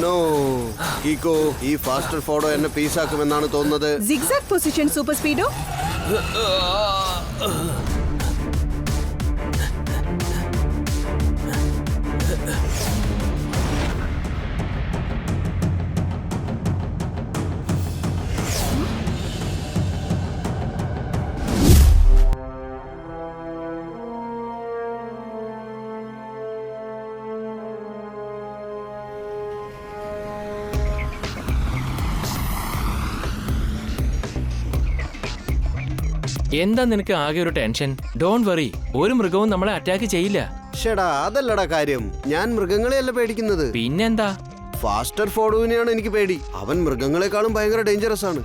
No Kiko, ഈ faster ഫോർഡോ എന്നെ പീസാക്കുമെന്നാണ് തോന്നുന്നത്. Zigzag position Super Speedo. എന്താ നിനക്ക് ആകെ ഒരു ടെൻഷൻ? ഡോണ്ട് വറി, ഒരു മൃഗവും നമ്മളെ അറ്റാക്ക് ചെയ്യില്ല. ഷെടാ, അതല്ലടാ കാര്യം. ഞാൻ മൃഗങ്ങളെയല്ല പേടിക്കുന്നത്. പിന്നെന്താ? ഫാസ്റ്റർ ഫോർഡോവിനെയാണ് എനിക്ക് പേടി. അവൻ മൃഗങ്ങളെക്കാളും ഭയങ്കര ഡേഞ്ചറസ് ആണ്.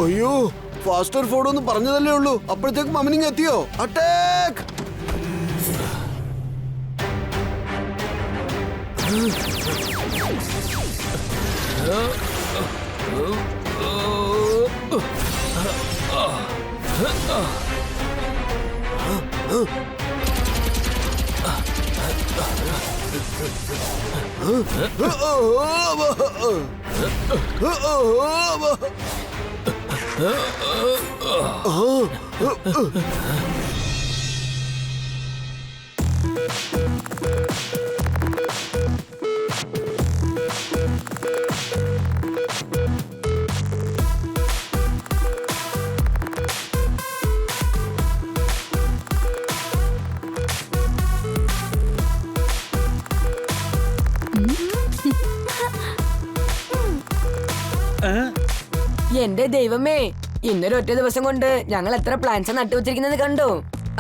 അയ്യോ, ഫാസ്റ്റർ ഫോർഡോ എന്ന് പറഞ്ഞതല്ലേ ഉള്ളൂ, അപ്പോഴത്തേക്കും അവനിങ് എത്തിയോ? അറ്റാക്ക്! എന്റെ ദൈവമേ, ഇന്നൊരൊറ്റ ദിവസം കൊണ്ട് ഞങ്ങൾ എത്ര പ്ലാൻസ് നട്ടുവച്ചിരിക്കുന്നത് കണ്ടു.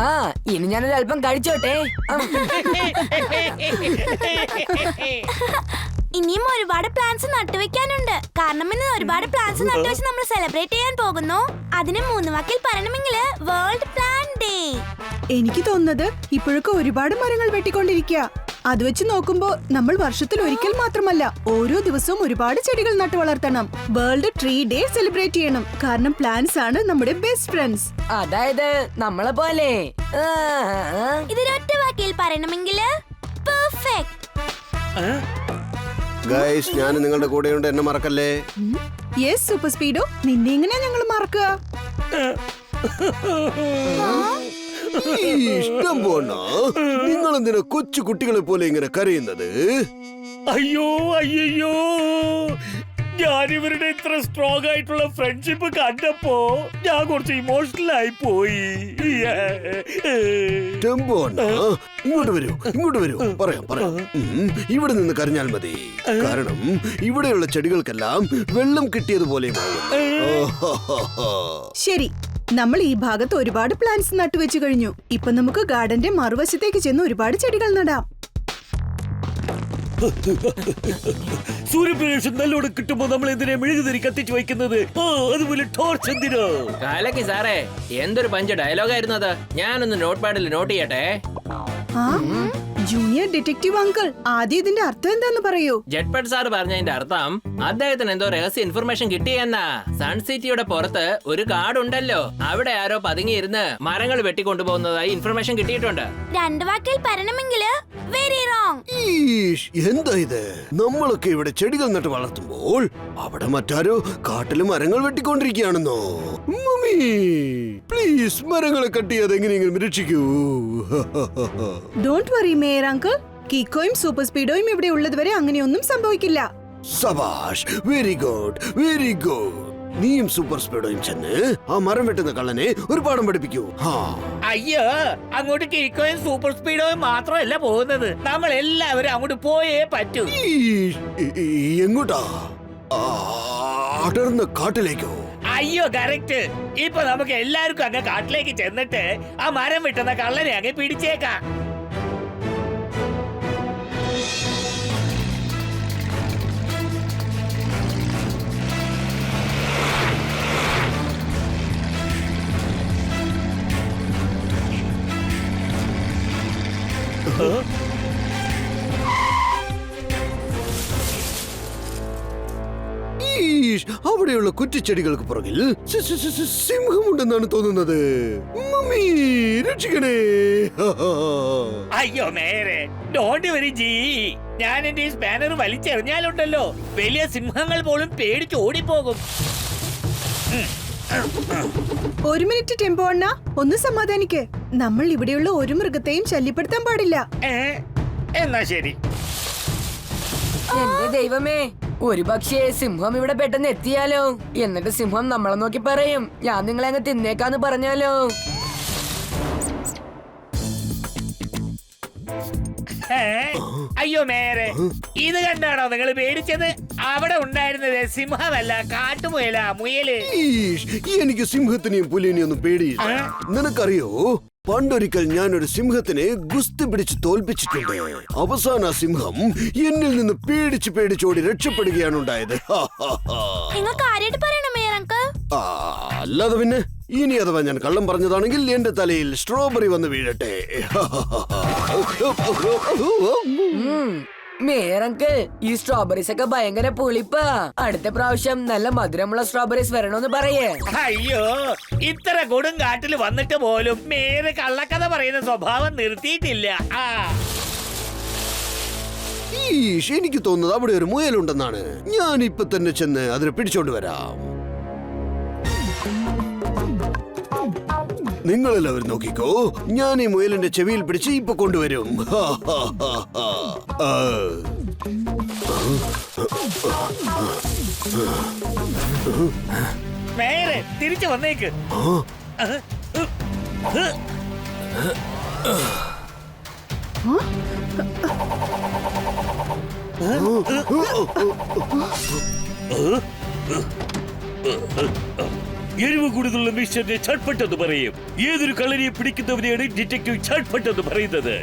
ആ, ഇനി ഞാനൊരു അല്പം കഴിച്ചോട്ടെ. ഇനിയും ഒരുപാട് പ്ലാൻസ് നട്ടുവെക്കാനുണ്ട്. കാരണം ഇന്ന് ഒരുപാട് പ്ലാൻസ് നട്ടുവെച്ച് നമ്മൾ സെലിബ്രേറ്റ് ചെയ്യാൻ പോകുന്നു. അതിന് 3 വാക്കിൽ പറയണമെങ്കിൽ വേൾഡ് പ്ലാൻ ഡേ. എനിക്ക് തോന്നുന്നത് ഇപ്പോഴൊക്കെ ഒരുപാട് മരങ്ങൾ വെട്ടിക്കൊണ്ടിരിക്കുക. അത് വെച്ച് നോക്കുമ്പോ നമ്മൾ വർഷത്തിൽ ഒരിക്കൽ മാത്രമല്ല, ഓരോ ദിവസവും ഒരുപാട് ചെടികൾ നട്ടു വളർത്തണം. വേൾഡ് ട്രീ ഡേ സെലിബ്രേറ്റ് ചെയ്യണം. കാരണം പ്ലാന്റ്സ് ആണ് നമ്മുടെ ബെസ്റ്റ് ഫ്രണ്ട്സ്. അതായത് നമ്മളെ പോലെ. ഇതിലൊറ്റ വാക്കിൽ പറയണമെങ്കിൽ പെർഫെക്റ്റ്. ഗൈസ്, ഞാൻ നിങ്ങളുടെ കൂടെയുണ്ട്, എന്നെ മറക്കല്ലേ. യെസ് സൂപ്പർ സ്പീഡോ, നിന്നെ എങ്ങനെയാ ഞങ്ങൾ മറക്കുക? ഇഷ്ടം പോണ നിങ്ങൾ എന്തിനാ കൊച്ചു കുട്ടികളെ പോലെ ഇങ്ങനെ കരയുന്നത്? അയ്യോ അയ്യോ, ഞാനിവരുടെ ഇത്ര സ്ട്രോങ് ആയിട്ടുള്ള ഫ്രണ്ട്ഷിപ്പ് കണ്ടപ്പോ ഞാൻ കുറച്ച് ഇമോഷണൽ ആയി പോയി. ഇങ്ങോട്ട് വരൂ, പറയാം. ഇവിടെ നിന്ന് കരഞ്ഞാൽ മതി. കാരണം ഇവിടെയുള്ള ചെടികൾക്കെല്ലാം വെള്ളം കിട്ടിയതുപോലെ. ശരി, നമ്മൾ ഈ ഭാഗത്ത് ഒരുപാട് പ്ലാന്റ്സ് നട്ടുവെച്ചു കഴിഞ്ഞു. ഇപ്പൊ നമുക്ക് ഗാർഡന്റെ മറുവശത്തേക്ക് ചെന്ന് ഒരുപാട് ചെടികൾ നടാം. സൂര്യപ്രകാശം നല്ലോണം കിട്ടുമ്പോ നമ്മൾ എന്തിനാ മെഴുകുതിരി കത്തിച്ചു വയ്ക്കുന്നത്? അതുപോലെ ടോർച്ച് എന്തിനോ? കാലക്കി സാറേ, എന്തൊരു പഞ്ച് ഡയലോഗായിരുന്നു അത്. ഞാനൊന്ന് നോട്ട് പാഡിൽ നോട്ട് ചെയ്യട്ടെ. ജൂനിയർ ഡിറ്റക്റ്റീവ് അങ്കിൾ, ആദ്യം ഇതിന്റെ അർത്ഥം എന്താന്ന് പറയൂ. ജെറ്റ്പെഡ് സാർ പറഞ്ഞതിന്റെ അർത്ഥം അദ്ദേഹത്തിന് എന്തോ രഹസ്യ ഇൻഫർമേഷൻ കിട്ടിയെന്നാ. സൺ സിറ്റിയുടെ പുറത്ത് ഒരു കാടുണ്ടല്ലോ, അവിടെ ആരോ പതുങ്ങിയിരുന്ന് മരങ്ങൾ വെട്ടിക്കൊണ്ടുപോകുന്നതായി ഇൻഫർമേഷൻ കിട്ടിയിട്ടുണ്ട്. 2 വാക്കിൽ പറയണമെങ്കിൽ വെരി റോങ്. എന്താ ഇത്? നമ്മളൊക്കെ ഇവിടെ ചെടികൾ നട്ട് വളർത്തുമ്പോൾ അവിടെ മറ്റാരോ കാട്ടില് മരങ്ങൾ വെട്ടിക്കൊണ്ടിരിക്കുകയാണെന്നോ? മമ്മി പ്ലീസ്, മരങ്ങളെ കട്ട് ചെയ്യാതെ എങ്ങനെയെങ്കിലും രക്ഷിക്കൂ. ഡോണ്ട് വറി മേയർ അങ്കിൾ, കീക്കോയും സൂപ്പർ സ്പീഡോയും ഇവിടെ ഉള്ളതുവരെ അങ്ങനെയൊന്നും സംഭവിക്കില്ല. സബാഷ്, വെരി ഗുഡ്. നീയും സൂപ്പർ സ്പീഡോയും ചെന്ന് ആ മരം വെട്ടുന്ന കള്ളനെ ഒരു പാഠം പഠിപ്പിക്കൂ. അയ്യോ, അങ്ങോട്ട് കീക്കോയും സൂപ്പർ സ്പീഡോയും മാത്രമല്ല പോകുന്നത്, നമ്മൾ എല്ലാവരും അങ്ങോട്ട് പോയേ പറ്റൂ. എങ്ങോട്ടാ? അടർന്ന കാട്ടിലേക്കോ? അയ്യോ, കറക്റ്റ്. ഇപ്പൊ നമുക്ക് എല്ലാവർക്കും അങ്ങ് കാട്ടിലേക്ക് ചെന്നിട്ട് ആ മരം വെട്ടുന്ന കള്ളനെ അങ്ങ് പിടിച്ചേക്കാം. ഈഷ്, അവിടെയുള്ള കുറ്റിച്ചെടികൾക്ക് പുറകിൽ സിംഹമുണ്ടെന്നാണ് തോന്നുന്നത്. മമ്മി രക്ഷിക്കണേ. അയ്യോ നേരെ ഡോണ്ട് വെരി ജി. ഞാൻ എന്റെ ഈ സ്പാനർ വലിച്ചെറിഞ്ഞാലുണ്ടല്ലോ വലിയ സിംഹങ്ങൾ പോലും പേടിച്ച് ഓടിപ്പോകും. ഒരു മിനിറ്റ് ടെമ്പോ അണ്ണ, ഒന്ന് സമാധാനിക്ക്. നമ്മൾ ഇവിടെയുള്ള ഒരു മൃഗത്തെയും ശല്യപ്പെടുത്താൻ പാടില്ല. എന്നാ ശരി. എന്റെ ദൈവമേ, ഒരു പക്ഷേ സിംഹം ഇവിടെ പെട്ടെന്ന് എത്തിയാലോ? എന്നിട്ട് സിംഹം നമ്മളെ നോക്കി പറയും, ഞാൻ നിങ്ങളെ അങ്ങ് തിന്നേക്കാന്ന് പറഞ്ഞാലോ? അയ്യോ മേരെ, ഇത് കണ്ടാണോ നിങ്ങൾ പേടിച്ചത്? അവിടെ ഉണ്ടായിരുന്നത് സിംഹമല്ല, കാട്ടുമുയല, മുയല്. ഈഷ്, എനിക്ക് സിംഹത്തിനെയും പുലിനെയും ഒന്നും പേടിയില്ല. നിനക്കറിയോ, പണ്ടൊരിക്കൽ ഞാനൊരു സിംഹത്തിനെ ഗുസ്തി പിടിച്ച് തോൽപ്പിച്ചിട്ടുണ്ട്. അവസാന സിംഹം എന്നിൽ നിന്ന് പേടിച്ചോടി രക്ഷപ്പെടുകയാണ് ഉണ്ടായത്. നിങ്ങൾ കാര്യമായിട്ട് പറയണോ മേയർ അങ്കിൾ? അല്ലാതെ പിന്നെ, ഇനി അഥവാ ഞാൻ കള്ളം പറഞ്ഞതാണെങ്കിൽ എന്റെ തലയിൽ സ്ട്രോബെറി വന്ന് വീഴട്ടെ. മേയറങ്കിൾ, ഈ സ്ട്രോബെറീസ് ഒക്കെ ഭയങ്കര പുളിപ്പാ. അടുത്ത പ്രാവശ്യം നല്ല മധുരമുള്ള സ്ട്രോബെറീസ് വരണോന്ന് പറയേ. അയ്യോ, ഇത്ര കൊടും കാട്ടിൽ വന്നിട്ട് പോലും മേര് കള്ളക്കഥ പറയുന്ന സ്വഭാവം നിർത്തിയിട്ടില്ല. ഈഷ്, എനിക്ക് തോന്നുന്നത് അവിടെ ഒരു മുയലുണ്ടെന്നാണ്. ഞാൻ ഇപ്പൊ തന്നെ ചെന്ന് അതിനെ പിടിച്ചോണ്ട് വരാം. നിങ്ങളെല്ലാവരും നോക്കിക്കോ, ഞാൻ ഈ മുയലിന്റെ ചെവിയിൽ പിടിച്ച് ഇപ്പൊ കൊണ്ടുവരും. മേരെ തിരിച്ചു വന്നേക്ക്. എരിവ് കൂടുതലുള്ള മിസ്റ്ററിനെ ചട്പട്ട് എന്ന് പറയും. ഏതൊരു കളരിയെ പിടിക്കുന്നവരെയാണ് ഡിറ്റക്റ്റീവ് ചട്പട്ട് എന്ന് പറയുന്നത്.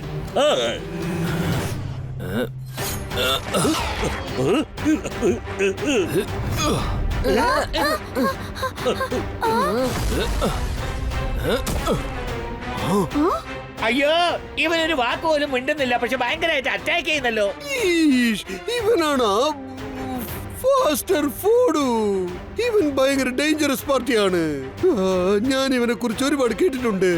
അയ്യോ, ഇവനൊരു വാക്ക് പോലും മിണ്ടുന്നില്ല, പക്ഷെ ഭയങ്കരമായിട്ട് അറ്റാക്ക് ചെയ്യുന്നല്ലോ. ഈഷ്, ഇവനാണ് ഫാസ്റ്റർ ഫൂഡു. ഇവൻ ഭയങ്കര ഡേഞ്ചറസ് പാർട്ടിയാണ്. ഞാൻ ഇവനെ കുറിച്ച് ഒരുപാട് കേട്ടിട്ടുണ്ട്.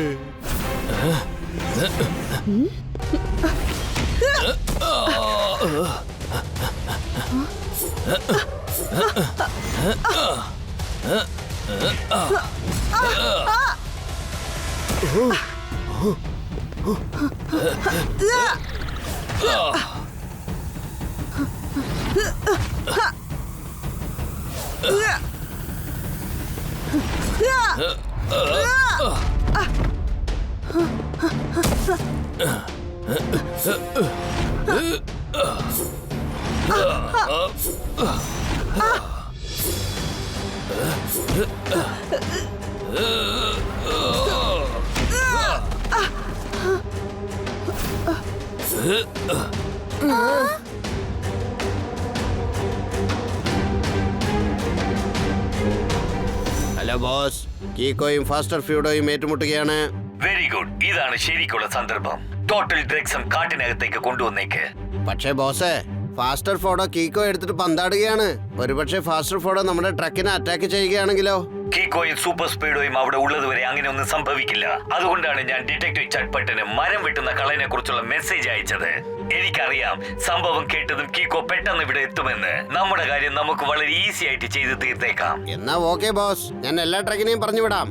ഹലോ ബോസ്, കീക്കോയും ഫാസ്റ്റർ ഫ്യൂഡോയും ഏറ്റുമുട്ടുകയാണ്. വെരി ഗുഡ്, ഇതാണ് ശരിക്കുള്ള സന്ദർഭം. ടോട്ടൽ ഡ്രഗ്സും കാട്ടിനകത്തേക്ക് കൊണ്ടുവന്നേക്ക്. പക്ഷേ ബോസേ, ഫാസ്റ്റർ ഫോഡോ കീക്കോ എടുത്തിട്ട് പന്താടുകയാണ്. ഒരുപക്ഷെ ഫാസ്റ്റർ ഫോഡോ നമ്മുടെ ട്രക്കിനെ അറ്റാക്ക് ചെയ്യുകയാണെങ്കിലോ? കീക്കോയും സൂപ്പർ സ്പീഡോയും അവിടെ ഉള്ളതുവരെ അങ്ങനെ ഒന്നും സംഭവിക്കില്ല. അതുകൊണ്ടാണ് ഞാൻ ഡിറ്റക്റ്റീവ് ചട്പട്ടിന് മരം വെട്ടുന്ന കളനെ കുറിച്ചുള്ള മെസ്സേജ് അയച്ചത്. എനിക്കറിയാം സംഭവം കേട്ടതും കീക്കോ പെട്ടെന്ന് ഇവിടെ എത്തുമെന്ന്. നമ്മുടെ കാര്യം നമുക്ക് വളരെ ഈസി ആയിട്ട് ചെയ്ത് തീർത്തേക്കാം. എന്നാ ഓക്കെ ബോസ്, ഞാൻ എല്ലാ ട്രക്കിനെയും പറഞ്ഞു വിടാം.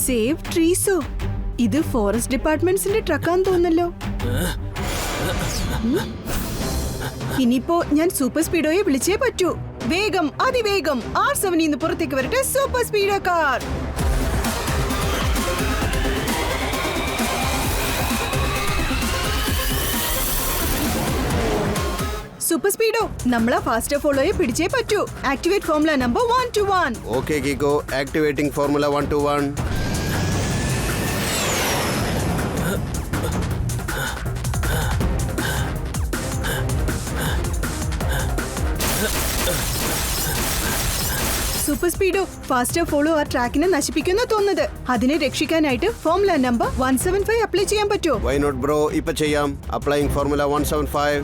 സേവ് ട്രീസോ? ഇത് ഫോറസ്റ്റ് ഡിപ്പാർട്ട്മെന്റ്സിന്റെ ട്രക്കാന്ന് തോന്നല്ലോ. ഇനിയിപ്പോ ഞാൻ സൂപ്പർ സ്പീഡോയെ വിളിച്ചേ പറ്റൂ. വേഗം, അതിവേഗം R7 പുറത്തേക്ക് വരട്ടെ Super Speedo car. Super Speedo, നമ്മളാ ഫാസ്റ്റർ ഫോളോയെ പിടിച്ചേ പറ്റൂ. Activate formula number 121. Okay Kiko, activating formula 121. Super Speedo Faster ഫോളോ ആ ട്രാക്കിനെ നശിപ്പിക്കുന്ന തോന്നുന്നത്. അതിനെ രക്ഷിക്കാനായിട്ട് ഫോർമുല നമ്പർ 175 അപ്ലൈ ചെയ്യാൻ പറ്റുമോ? വൈ നോട്ട് ബ്രോ, ഇപ്പൊ ചെയ്യാം. Applying formula 175.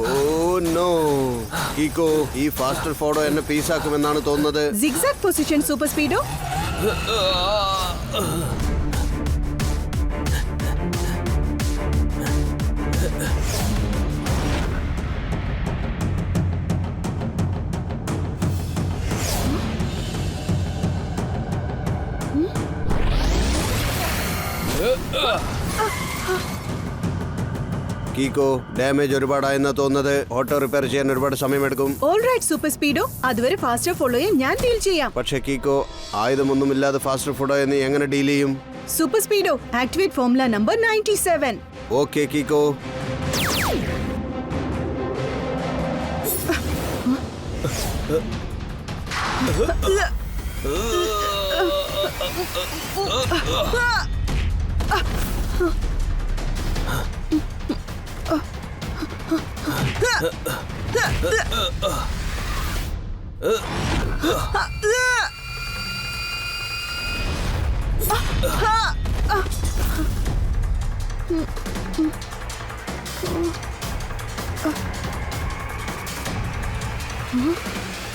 Oh no, Kiko ഈ ഫാസ്റ്റർ ഫോഡോ എന്നെ പീസാക്കുമെന്നാണ് തോന്നുന്നത്. Zigzag position Super Speedo. Kiko damage ഒരുപാടായെന്നാ തോന്നുന്നത്. ഓട്ടോ റിപ്പയർ ചെയ്യാൻ ഒരുപാട് സമയമെടുക്കും. ഓൾറൈറ്റ് സൂപ്പർ സ്പീഡോ, അതുവരെ ഫാസ്റ്റർ ഫോളോയെ ഞാൻ ഡീൽ ചെയ്യാം. പക്ഷെ കീക്കോ ആയുധമൊന്നുമില്ലാതെ ഫാസ്റ്റർ ഫോഡോ എന്ന് എങ്ങനെ ഡീൽ ചെയ്യും? Super Speedo activate formula number 97. Okay Kiko.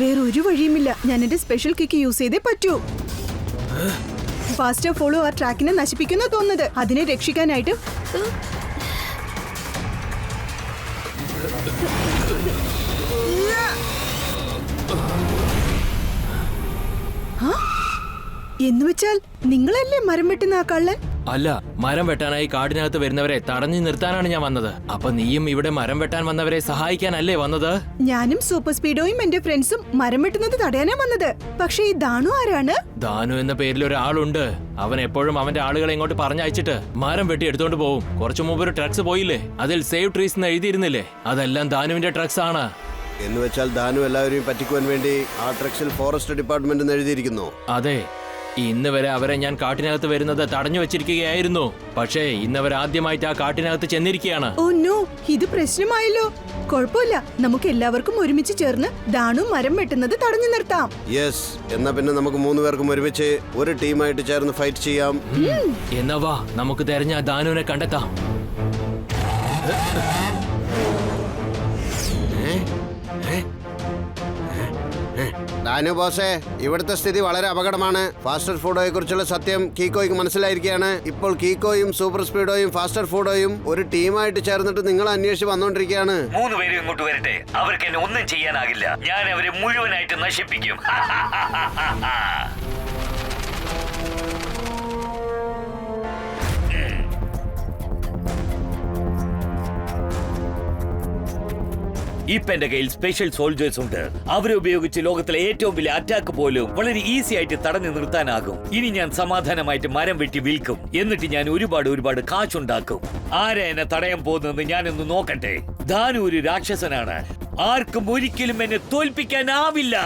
വേറൊരു വഴിയുമില്ല. ഞാൻ എന്റെ സ്പെഷ്യൽ കിക്ക് യൂസ് ചെയ്തേ പറ്റൂ. ഫാസ്റ്റർ ഫോളോ ആ ട്രാക്കിനെ നശിപ്പിക്കുന്ന തോന്നുന്നത്. അതിനെ രക്ഷിക്കാനായിട്ട് എന്നുവെച്ചാൽ നിങ്ങളല്ലേ മരം വെട്ടുന്ന ആ കള്ളൻ? അല്ല, മരം വെട്ടാനായി കാടിനകത്ത് വരുന്നവരെ തടഞ്ഞു നിർത്താനാണ് ഞാൻ വന്നത്. അപ്പൊ നീയും ഇവിടെ മരം വെട്ടാൻ വന്നവരെ സഹായിക്കാനല്ലേ വന്നത്? ഞാനും സൂപ്പർ സ്പീഡോയും എന്റെ ഫ്രണ്ട്സും മരം വെട്ടുന്നത് തടയാനാ വന്നത്. പക്ഷെ ഈ ദാനു ആരാണ്? ദാനു എന്ന പേരിൽ ഒരാളുണ്ട്. അവൻ എപ്പോഴും അവന്റെ ആളുകളെ ഇങ്ങോട്ട് പറഞ്ഞയച്ചിട്ട് മരം വെട്ടി എടുത്തോണ്ട് പോകും. കുറച്ചു മുമ്പ് ഒരു ട്രക്സ് പോയില്ലേ, അതിൽ സേവ് ട്രീസ് എന്ന് എഴുതിയിരുന്നില്ലേ? അതെല്ലാം ദാനുവിന്റെ ട്രക്സ് ആണ്. എന്ന് വെച്ചാൽ ദാനു എല്ലാവരെയും പറ്റിക്കുവാൻ വേണ്ടി ആ ട്രക്സിൽ ഫോറസ്റ്റ് ഡിപ്പാർട്ട്മെന്റ് എഴുതിയിരിക്കുന്നു. അതെ, ഇന്ന് വരെ അവരെ ഞാൻ കാട്ടിനകത്ത് വരുന്നത് തടഞ്ഞു വെച്ചിരിക്കുകയായിരുന്നു. പക്ഷേ ഇന്നവർ ആദ്യമായിട്ട് ആ കാട്ടിനകത്ത് ചെന്നിരിക്കുകയാണ്. ഓ നോ, ഇത് പ്രശ്നമായല്ലോ. കുഴപ്പമില്ല, നമുക്ക് എല്ലാവർക്കും ഒരുമിച്ച് ചേർന്ന് ദാനു മരം വെട്ടുന്നത് തടഞ്ഞു നിർത്താം. യെസ്, എന്നാ പിന്നെ നമുക്ക് 3 പേർക്കും ഒരുമിച്ച് ഒരു ടീമായിട്ട് ചേർന്ന് ഫൈറ്റ് ചെയ്യാം. എന്നാ വാ, നമുക്ക് തെരഞ്ഞ ദാനുവിനെ കണ്ടെത്താം. ദാനു ബോസേ, ഇവിടുത്തെ സ്ഥിതി വളരെ അപകടമാണ്. ഫാസ്റ്റർ ഫുഡോയെ കുറിച്ചുള്ള സത്യം കീക്കോയ്ക്ക് മനസ്സിലായിരിക്കുകയാണ്. ഇപ്പോൾ കീക്കോയും സൂപ്പർ സ്പീഡോയും ഫാസ്റ്റർ ഫുഡോയും ഒരു ടീമായിട്ട് ചേർന്നിട്ട് നിങ്ങൾ അന്വേഷിച്ച് വന്നോണ്ടിരിക്കുകയാണ്. 3 പേരും ഇങ്ങോട്ട് വരട്ടെ. അവർക്ക് എന്നെ ഒന്നും ചെയ്യാനാകില്ല. ഞാൻ അവരെ മുഴുവനായിട്ട് നശിപ്പിക്കും. ഇപ്പൊ എന്റെ കയ്യിൽ സ്പെഷ്യൽ സോൾജേഴ്സ് ഉണ്ട്. അവരെ ഉപയോഗിച്ച് ലോകത്തിലെ ഏറ്റവും വലിയ അറ്റാക്ക് പോലും വളരെ ഈസി ആയിട്ട് തടഞ്ഞു നിർത്താനാകും. ഇനി ഞാൻ സമാധാനമായിട്ട് മരം വെട്ടി വിൽക്കും. എന്നിട്ട് ഞാൻ ഒരുപാട് കാശുണ്ടാക്കും. ആരാ എന്നെ തടയാൻ പോകുന്നതെന്ന് ഞാനൊന്ന് നോക്കട്ടെ. ദാനു ഒരു രാക്ഷസനാണ്. ആർക്കും ഒരിക്കലും എന്നെ തോൽപ്പിക്കാനാവില്ല.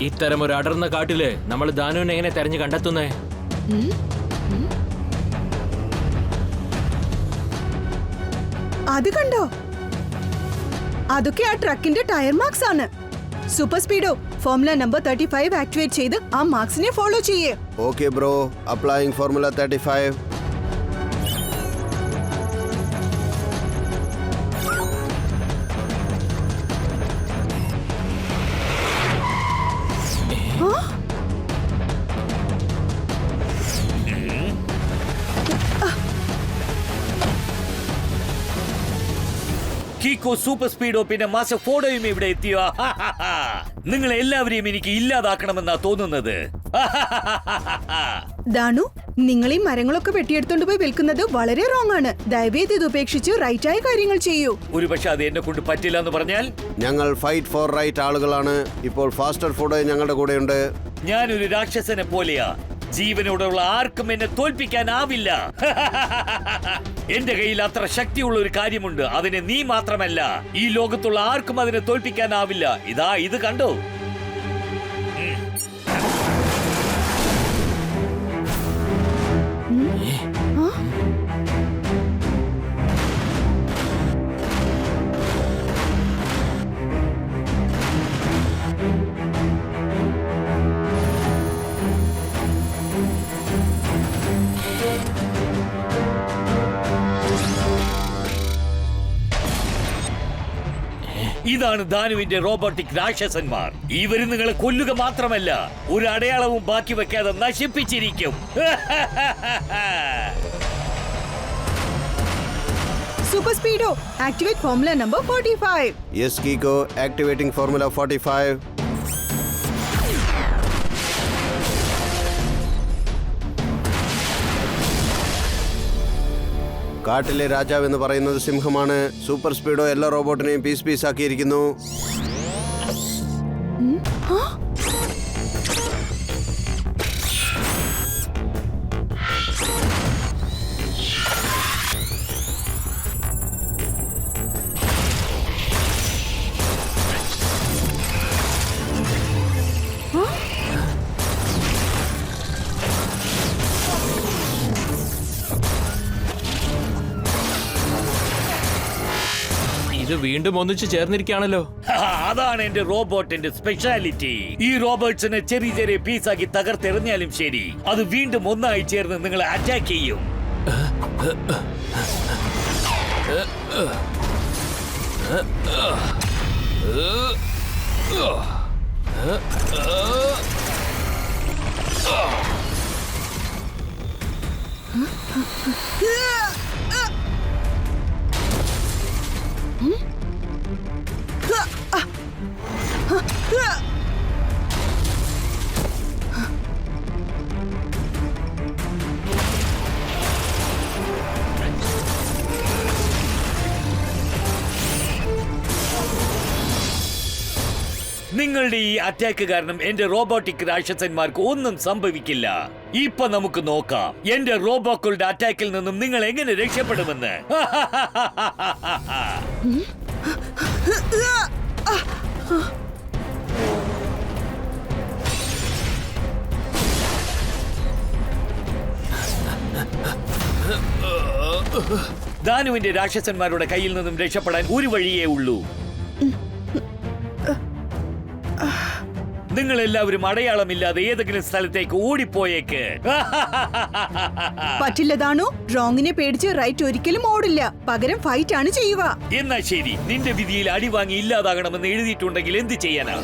ഇത്തരം ഒരു അടർന്ന കാട്ടില് നമ്മൾ ദാനുവിനെ എങ്ങനെ തെരഞ്ഞു കണ്ടെത്തുന്നേ? അത് കണ്ടോ? അതൊക്കെ ആ ട്രക്കിന്റെ ടയർ മാർക്സ് ആണ്. Super Speedo formula number 35 activate ചെയ്ത് ആ മാർക്സിനെ ഫോളോ ചെയ്യേ. Okay bro, applying formula 35. Kiko, Super Speedo പിന്നെ മാസ്റ്റർ ഫോഡോയും ഇവിടെ എത്തിയോ? നിങ്ങൾ എല്ലാവരെയും എനിക്ക് ഇല്ലാതാക്കണമെന്നാ തോന്നുന്നത്. ദാനു, നിങ്ങൾ ഈ മരങ്ങളൊക്കെ വെട്ടിയെടുത്തോണ്ട് പോയി വിൽക്കുന്നത് വളരെ റോങ് ആണ്. ദയവേത് ഇത് ഉപേക്ഷിച്ച് റൈറ്റ് ആയ കാര്യങ്ങൾ ചെയ്യൂ. ഒരുപക്ഷെ അത് എന്നെ കൊണ്ട് പറ്റില്ല എന്ന് പറഞ്ഞാൽ? ഞങ്ങൾ ഫൈറ്റ് ഫോർ റൈറ്റ് ആളുകളാണ്. ഇപ്പോൾ ഫാസ്റ്റർ ഫുഡോ ഞങ്ങളുടെ കൂടെയുണ്ട്. ഞാനൊരു രാക്ഷസനെ പോലെയാ. ജീവനോടുള്ള ആർക്കും എന്നെ തോൽപ്പിക്കാനാവില്ല. എന്റെ കയ്യിൽ അത്ര ശക്തിയുള്ള ഒരു കാര്യമുണ്ട്. അതിന് നീ മാത്രമല്ല, ഈ ലോകത്തുള്ള ആർക്കും അതിനെ തോൽപ്പിക്കാനാവില്ല. ഇതാ ഇത് കണ്ടോ? ഇതാണ് ധാനുവിന്റെ റോബോട്ടിക് രാക്ഷസന്മാർ. ഇവര് നിങ്ങളെ കൊല്ലുക മാത്രമല്ല, ഒരു അടയാളവും ബാക്കി വെക്കാതെ നശിപ്പിച്ചിരിക്കും. Super Speedo activate formula number 45. Yes Kiko, activating formula 45. കാട്ടിലെ രാജാവ് എന്ന് പറയുന്നത് സിംഹമാണ്. സൂപ്പർ സ്പീഡോ എല്ലാ റോബോട്ടിനെയും പീസ് ആക്കിയിരിക്കുന്നു. ഇത് വീണ്ടും ഒന്നിച്ചു ചേർന്നിരിക്കുകയാണല്ലോ. അതാണ് എന്റെ റോബോട്ടിന്റെ സ്പെഷ്യാലിറ്റി. ഈ റോബോട്ട്സിനെ ചെറിയ ചെറിയ പീസാക്കി തകർത്തെറിഞ്ഞാലും ശരി, അത് വീണ്ടും ഒന്നായി ചേർന്ന് നിങ്ങളെ അറ്റാക്ക് ചെയ്യും. നിങ്ങളുടെ ഈ അറ്റാക്ക് കാരണം എന്റെ റോബോട്ടിക് രാക്ഷസന്മാർക്ക് ഒന്നും സംഭവിക്കില്ല. ഇപ്പൊ നമുക്ക് നോക്കാം എന്റെ റോബോക്കളുടെ അറ്റാക്കിൽ നിന്നും നിങ്ങൾ എങ്ങനെ രക്ഷപ്പെടുമെന്ന്. ധാനുവിന്റെ രാക്ഷസന്മാരുടെ കയ്യിൽ നിന്നും രക്ഷപ്പെടാൻ ഒരു വഴിയേ ഉള്ളൂ. നിങ്ങൾ എല്ലാവരും അടയാളമില്ലാതെ ഏതെങ്കിലും സ്ഥലത്തേക്ക് ഓടിപ്പോയേക്ക്. പറ്റില്ല ദാനു, റോങ്ങിനെ പേടിച്ച് റൈറ്റ് ഒരിക്കലും ഓടില്ല. പകരം ഫൈറ്റ് ആണ് ചെയ്യുക. എന്നാ ശരി, നിന്റെ വിധിയിൽ അടിവാങ്ങി ഇല്ലാതാകണമെന്ന് എഴുതിയിട്ടുണ്ടെങ്കിൽ എന്ത് ചെയ്യാനാ?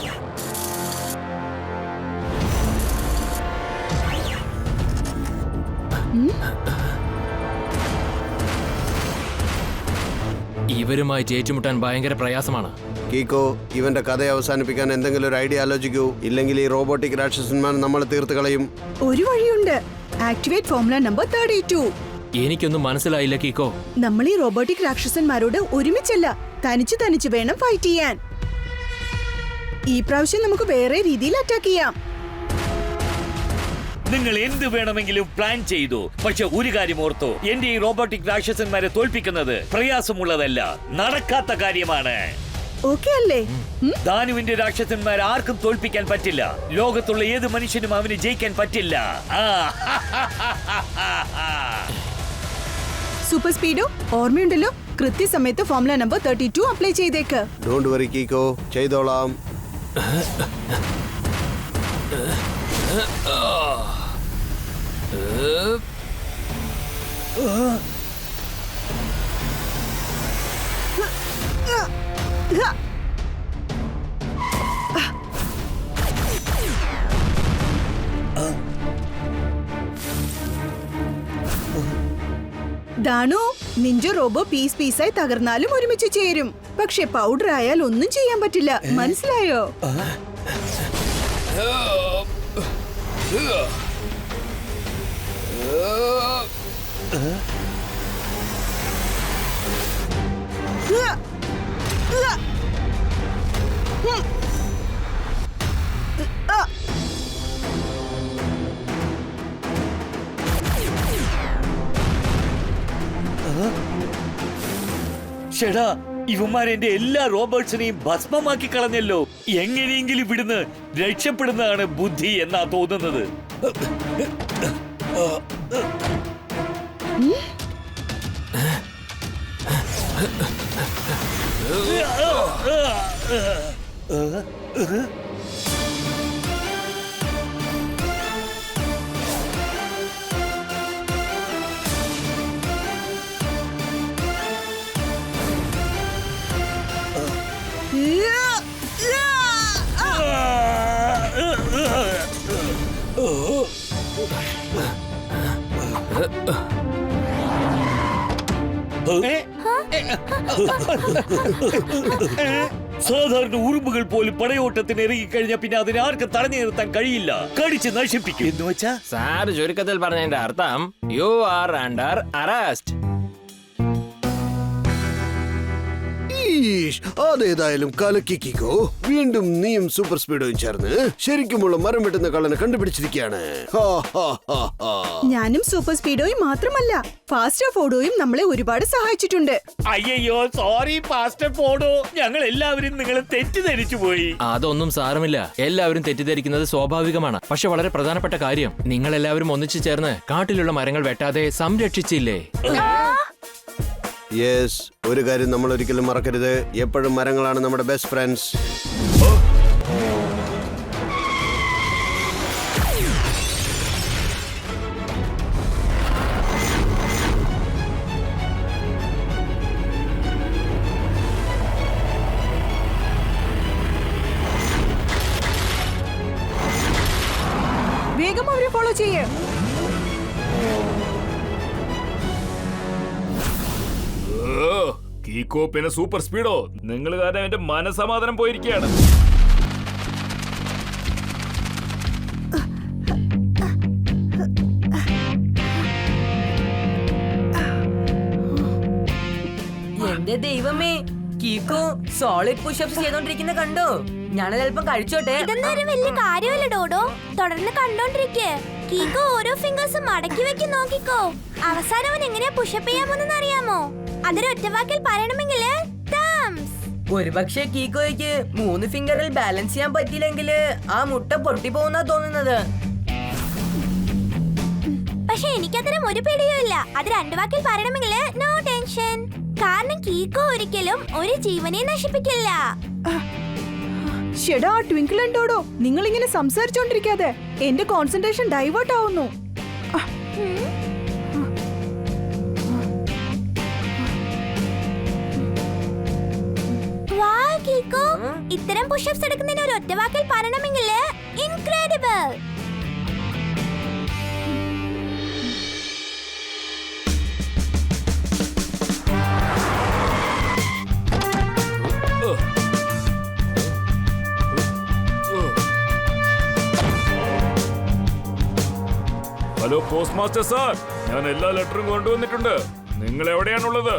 ഇവരുമായി ഏറ്റുമുട്ടാൻ ഭയങ്കര പ്രയാസമാണ്. കീക്കോ, ഇവന്റെ കഥ അവസാനിപ്പിക്കാൻ എന്തെങ്കിലും ഒരു ഐഡിയ ആലോചിക്കൂ. ഇല്ലെങ്കിൽ ഈ റോബോട്ടിക് രാക്ഷസന്മാർ നമ്മൾ തീർത്ത് കളയും. ഒരു വഴിയുണ്ട്. Activate formula number 32. എനിക്കൊന്നും മനസ്സിലായില്ല കീക്കോ. നമ്മൾ ഈ റോബോട്ടിക് രാക്ഷസന്മാരോട് ഒരുമിച്ചല്ല, തനിച്ച് വേണം ഫൈറ്റ് ചെയ്യാൻ. ഈ പ്രാവശ്യം നമുക്ക് വേറെ രീതിയിൽ അറ്റാക്ക് ചെയ്യാം. നിങ്ങൾ എന്ത് വേണമെങ്കിലും പ്ലാൻ ചെയ്തു. പക്ഷെ ഒരു കാര്യം ഓർത്തോ, എന്റെ ഈ റോബോട്ടിക് രാക്ഷസന്മാരെ തോൽപ്പിക്കുന്നത് പ്രയാസമുള്ളതല്ല, നടക്കാത്ത കാര്യമാണ്. ഓക്കെ അല്ലേ? ധാനുവിന്റെ രാക്ഷസന്മാരെ ആർക്കും തോൽപ്പിക്കാൻ പറ്റില്ല. ലോകത്തുള്ള ഏത് മനുഷ്യനും അവന് ജയിക്കാൻ പറ്റില്ല. സൂപ്പർ സ്പീഡോ ഓർമ്മയുണ്ടല്ലോ, കൃത്യസമയത്ത് ഫോർമുല നമ്പർ 32 അപ്ലൈ ചെയ്തേക്ക്. ഡോണ്ട് വറി കീക്കോ, ചെയ്തോളാം. ദാനു, നിഞ്ച റോബോ പീസായി തകർന്നാലും ഒരുമിച്ച് ചേരും. പക്ഷെ പൗഡർ ആയാൽ ഒന്നും ചെയ്യാൻ പറ്റില്ല. മനസ്സിലായോ? ചേടാ, ഇവന്മാരെന്റെ എല്ലാ റോബോട്ട്സിനെയും ഭസ്മമാക്കി കളഞ്ഞല്ലോ. എങ്ങനെയെങ്കിലും ഇവിടുന്ന് രക്ഷപ്പെടുന്നതാണ് ബുദ്ധി എന്നാ തോന്നുന്നത്. സാധാരണ ഉറുമ്പുകൾ പോലും പടയോട്ടത്തിന് ഇറങ്ങിക്കഴിഞ്ഞാൽ പിന്നെ അതിനെ ആർക്കും തടഞ്ഞു നിർത്താൻ കഴിയില്ല, കടിച്ച് നശിപ്പിക്കും എന്ന് വെച്ചാ. സാർ ചുരുക്കത്തിൽ പറഞ്ഞതിന്റെ അർത്ഥം യു ആർ അണ്ടർ അറസ്റ്റ്. അതേതായാലും കലക്കിക്കോ. വീണ്ടും നീയും സൂപ്പർ സ്പീഡോയും ചേർന്ന് ശരിക്കുമുള്ള മരം വെട്ടുന്ന കള്ളനെ കണ്ടുപിടിച്ചിരിക്കുകയാണ്. ഞാനും സൂപ്പർ സ്പീഡോയും മാത്രമല്ല, ഫാസ്റ്റർ ഫോഡോയും നമ്മളെ ഒരുപാട് സഹായിച്ചിട്ടുണ്ട്. അയ്യോ സോറി പാസ്റ്റർ പോടോ, ഞങ്ങൾ എല്ലാവരും നിങ്ങളെ തെറ്റിദ്ധരിച്ചു പോയി. അതൊന്നും സാരമില്ല, എല്ലാവരും തെറ്റിദ്ധരിക്കുന്നത് സ്വാഭാവികമാണ്. പക്ഷെ വളരെ പ്രധാനപ്പെട്ട കാര്യം, നിങ്ങൾ എല്ലാവരും ഒന്നിച്ചു ചേർന്ന് കാട്ടിലുള്ള മരങ്ങൾ വെട്ടാതെ സംരക്ഷിച്ചില്ലേ? യെസ്, ഒരു കാര്യം നമ്മൾ ഒരിക്കലും മറക്കരുത്, എപ്പോഴും മരങ്ങളാണ് നമ്മുടെ ബെസ്റ്റ് ഫ്രണ്ട്സ്. വേഗം അവരെ ഫോളോ ചെയ്യേ. കീക്കോ പിന്നെ സൂപ്പർ സ്പീഡോ, നിങ്ങൾ കാരണം എന്റെ മനസമാധാനം പോയിരിക്കുകയാണ്. എന്റെ ദൈവമേ, കീക്കോ സോളിഡ് പുഷപ്സ് ചെയ്തോണ്ടിരിക്കുന്ന കണ്ടോ? ഞാനത് അല്പം കഴിച്ചോട്ടെ. ഇതൊന്നും ഒരു വലിയ കാര്യമല്ല ഡോഡോ, തുടർന്ന് കണ്ടോണ്ടിരിക്കേ. കീക്കോ ഓരോ ഫിംഗേഴ്സും മടക്കി വെക്കി നോക്കിക്കോ. അവസാനം അവൻ എങ്ങനെയാ പുഷപ്പ് ചെയ്യാമെന്ന് അറിയാമോ? അതൊരു ഒറ്റവാക്കിൽ പറയണമെങ്കിൽ ഒരുപക്ഷെ കീക്കോയ്ക്ക് 3 ഫിംഗറിൽ ബാലൻസ് ചെയ്യാൻ പറ്റിയില്ലെങ്കിൽ ആ മുട്ട പൊട്ടിപ്പോകുന്നാ തോന്നുന്നത്. പക്ഷെ എനിക്കത്തരം ഒരു പേടിയും ഇല്ല. അത് 2 വാക്കിൽ പറയണമെങ്കിൽ നോ ടെൻഷൻ. കാരണം കീക്കോ ഒരിക്കലും ഒരു ജീവനെ നശിപ്പിക്കില്ല. ഷെടാ ട്വിങ്കിൾ ഉണ്ടോടോ, നിങ്ങൾ ഇങ്ങനെ സംസാരിച്ചോണ്ടിരിക്കാതെ എന്റെ കോൺസെൻട്രേഷൻ ഡൈവേർട്ട് ആവുന്നു. കീക്കോ, ഇത്തരം പുഷപ്സ് എടുക്കുന്നതിന് ഒരു ഒറ്റവാക്കിൽ പറയണമെങ്കിൽ incredible. Hello post master sir, ഞാൻ എല്ലാ ലെറ്ററും കൊണ്ടുവന്നിട്ടുണ്ട്. നിങ്ങൾ എവിടെയാണുള്ളത്?